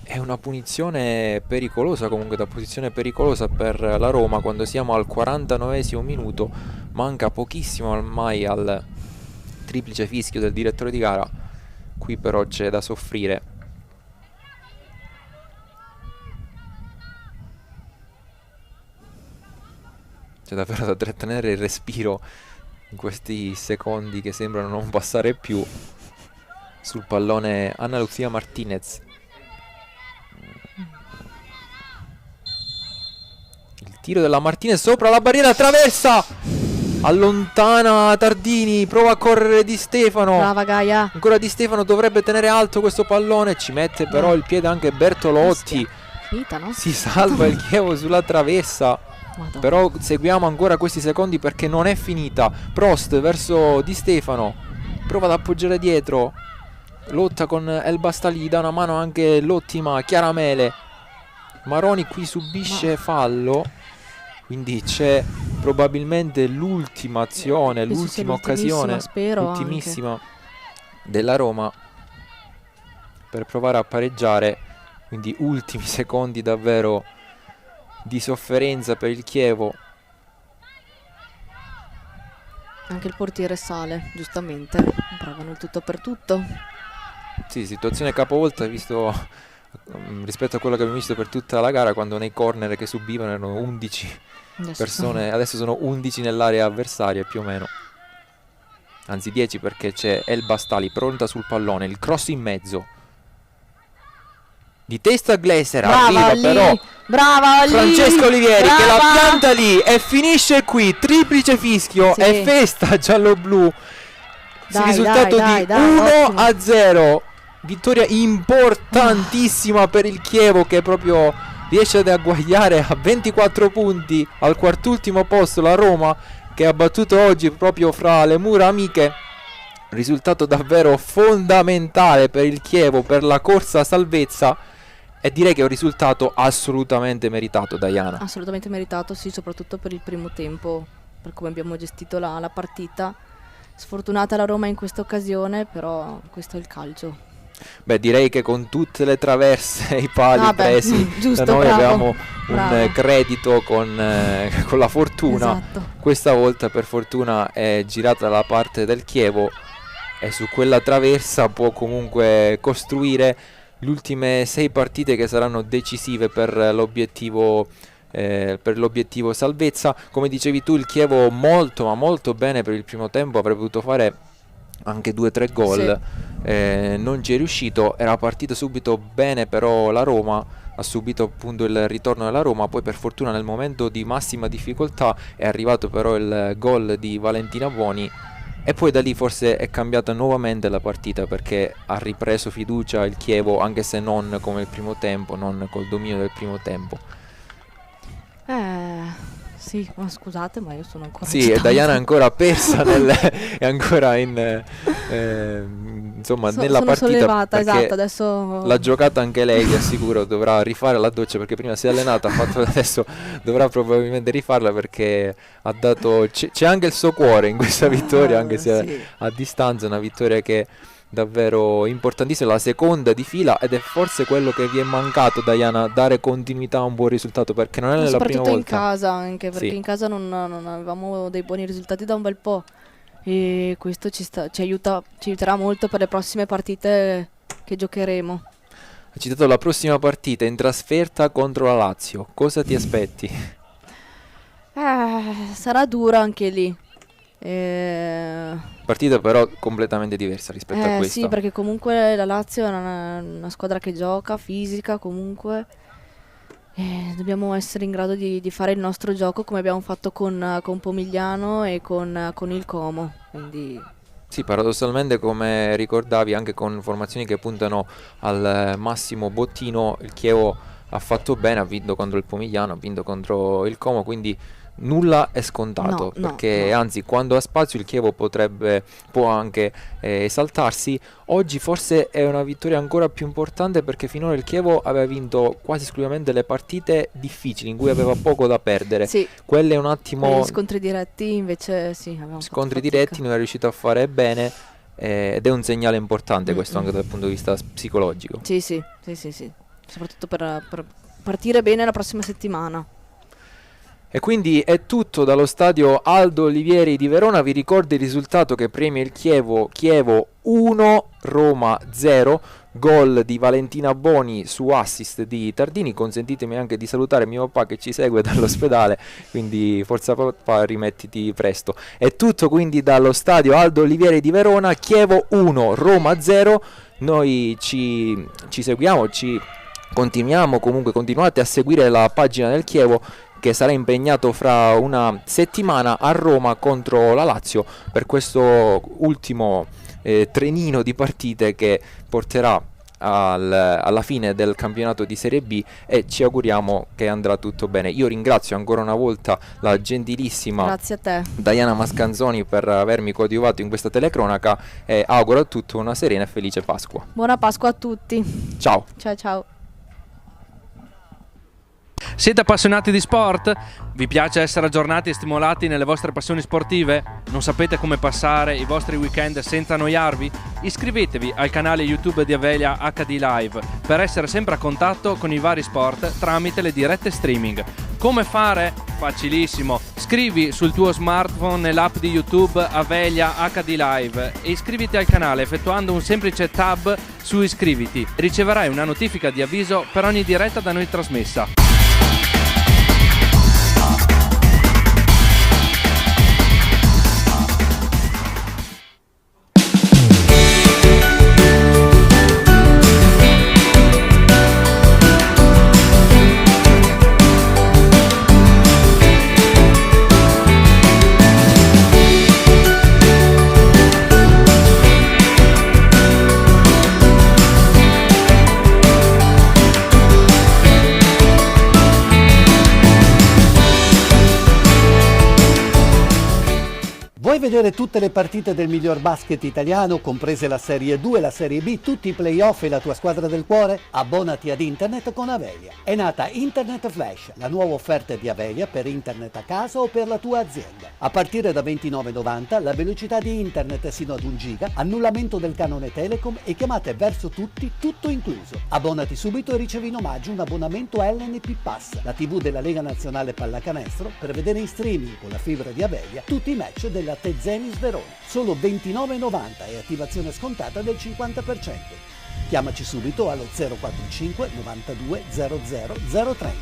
È una punizione pericolosa, comunque da posizione pericolosa per la Roma quando siamo al 49esimo minuto, manca pochissimo ormai al triplice fischio del direttore di gara, qui però c'è da soffrire. C'è davvero da trattenere il respiro in questi secondi che sembrano non passare più. Sul pallone Anna Lucia Martinez. Il tiro della Martinez sopra la barriera, attraversa! Allontana Tardini, prova a correre Di Stefano.
Brava Gaia.
Ancora Di Stefano, dovrebbe tenere alto questo pallone, ci mette però il piede anche Bertolotti.
Finita, no?
Si salva il Chievo sulla traversa.
Madonna.
Però seguiamo ancora questi secondi perché non è finita. Prost verso Di Stefano, prova ad appoggiare dietro, lotta con El Bastali, dà una mano anche l'ottima Chiara Mele. Maroni qui subisce fallo. quindi c'è probabilmente l'ultima azione,
penso sia
l'ultima occasione,
l'ultimissima, spero
ultimissima della Roma per provare a pareggiare, quindi ultimi secondi davvero di sofferenza per il Chievo.
Anche il portiere sale, giustamente, provano il tutto per tutto.
Sì, situazione capovolta visto rispetto a quello che abbiamo visto per tutta la gara, quando nei corner che subivano erano 11 persone, adesso sono 11 nell'area avversaria più o meno, anzi 10, perché c'è El Bastali pronta sul pallone, il cross in mezzo di testa Glaser, arriva
lì,
però
brava lì,
Francesco Olivieri
brava,
che la pianta lì e finisce qui, triplice fischio,
sì.
e festa giallo-blu.
Dai,
Risultato
dai,
di
ottimo.
1-0, vittoria importantissima per il Chievo, che proprio riesce ad agguagliare a 24 punti al quartultimo posto la Roma, che ha battuto oggi proprio fra le mura amiche. Risultato davvero fondamentale per il Chievo, per la corsa a salvezza, e direi che è un risultato assolutamente meritato, Diana.
Assolutamente meritato, sì, soprattutto per il primo tempo, per come abbiamo gestito la partita. Sfortunata la Roma in questa occasione, però questo è il calcio.
Beh, direi che con tutte le traverse e i pali presi
giusto,
da noi
bravo,
avevamo
bravo.
un credito con la fortuna.
Esatto.
Questa volta per fortuna è girata dalla parte del Chievo e su quella traversa può comunque costruire le ultime 6 partite che saranno decisive per l'obiettivo salvezza. Come dicevi tu, il Chievo molto ma molto bene per il primo tempo, avrebbe potuto fare anche 2-3 gol,
Sì.
non ci è riuscito, era partito subito bene, però la Roma ha subito appunto il ritorno della Roma, poi per fortuna nel momento di massima difficoltà è arrivato però il gol di Valentina Boni, e poi da lì forse è cambiata nuovamente la partita, perché ha ripreso fiducia il Chievo, anche se non come il primo tempo, non col dominio del primo tempo.
Sì, ma scusate, ma io sono ancora
Sì, e
agitata.
Diana è ancora persa è ancora in insomma nella
sono
partita,
sollevata,
perché
esatto, adesso
l'ha giocata anche lei, vi assicuro. Dovrà rifare la doccia, perché prima si è allenata, ha fatto adesso dovrà probabilmente rifarla, perché ha dato c'è anche il suo cuore in questa vittoria, anche se
sì.
a distanza. Una vittoria che è davvero importantissima, la seconda di fila, ed è forse quello che vi è mancato, Diana, dare continuità a un buon risultato, perché non è la prima
soprattutto in
volta.
casa, anche perché
Sì.
in casa non avevamo dei buoni risultati da un bel po', e questo ci aiuterà molto per le prossime partite che giocheremo.
Ha citato la prossima partita in trasferta contro la Lazio, cosa ti aspetti?
Sarà dura anche lì.
Partita però completamente diversa rispetto a questa.
Sì, perché comunque la Lazio è una squadra che gioca, fisica comunque. Dobbiamo essere in grado di fare il nostro gioco come abbiamo fatto con Pomigliano e con il Como. Quindi
Sì, paradossalmente, come ricordavi, anche con formazioni che puntano al massimo bottino, il Chievo ha fatto bene, ha vinto contro il Pomigliano, ha vinto contro il Como, quindi nulla è scontato,
No,
perché
no.
anzi, quando ha spazio il Chievo può anche esaltarsi. Oggi forse è una vittoria ancora più importante, perché finora il Chievo aveva vinto quasi esclusivamente le partite difficili in cui aveva poco da perdere.
sì,
Quelle è un attimo
gli scontri diretti invece sì, abbiamo fatto
scontri
fatica.
diretti, non è riuscito a fare bene, ed è un segnale importante questo,
Mm-mm.
anche dal punto di vista psicologico.
Sì, soprattutto per partire bene la prossima settimana.
E quindi è tutto dallo stadio Aldo Olivieri di Verona. Vi ricordo il risultato che premia il Chievo 1, Roma 0, gol di Valentina Boni su assist di Tardini. Consentitemi anche di salutare mio papà che ci segue dall'ospedale, quindi forza papà, rimettiti presto. È tutto quindi dallo stadio Aldo Olivieri di Verona, Chievo 1, Roma 0. Noi ci seguiamo, continuate a seguire la pagina del Chievo, che sarà impegnato fra una settimana a Roma contro la Lazio per questo ultimo trenino di partite che porterà alla fine del campionato di Serie B, e ci auguriamo che andrà tutto bene. Io ringrazio ancora una volta la gentilissima
Grazie a te.
Diana Mascanzoni per avermi coadiuvato in questa telecronaca, e auguro a tutti una serena e felice Pasqua.
Buona Pasqua a tutti.
Ciao!
Ciao ciao.
Siete appassionati di sport? Vi piace essere aggiornati e stimolati nelle vostre passioni sportive? Non sapete come passare i vostri weekend senza annoiarvi? Iscrivetevi al canale YouTube di Avelia HD Live per essere sempre a contatto con i vari sport tramite le dirette streaming. Come fare? Facilissimo. Scrivi sul tuo smartphone nell'app di YouTube Avelia HD Live e iscriviti al canale effettuando un semplice tab su iscriviti. Riceverai una notifica di avviso per ogni diretta da noi trasmessa.
Vuoi vedere tutte le partite del miglior basket italiano, comprese la Serie 2 e la Serie B, tutti i playoff e la tua squadra del cuore? Abbonati ad Internet con Avelia. È nata Internet Flash, la nuova offerta di Avelia per Internet a casa o per la tua azienda. A partire da €29,90 la velocità di Internet sino ad 1 giga, annullamento del canone Telecom e chiamate verso tutti, tutto incluso. Abbonati subito e ricevi in omaggio un abbonamento LNP Pass, la TV della Lega Nazionale Pallacanestro, per vedere in streaming con la fibra di Avelia tutti i match della Tezenis Verona. Solo €29,90 e attivazione scontata del 50%. Chiamaci subito allo 045 92 00 030.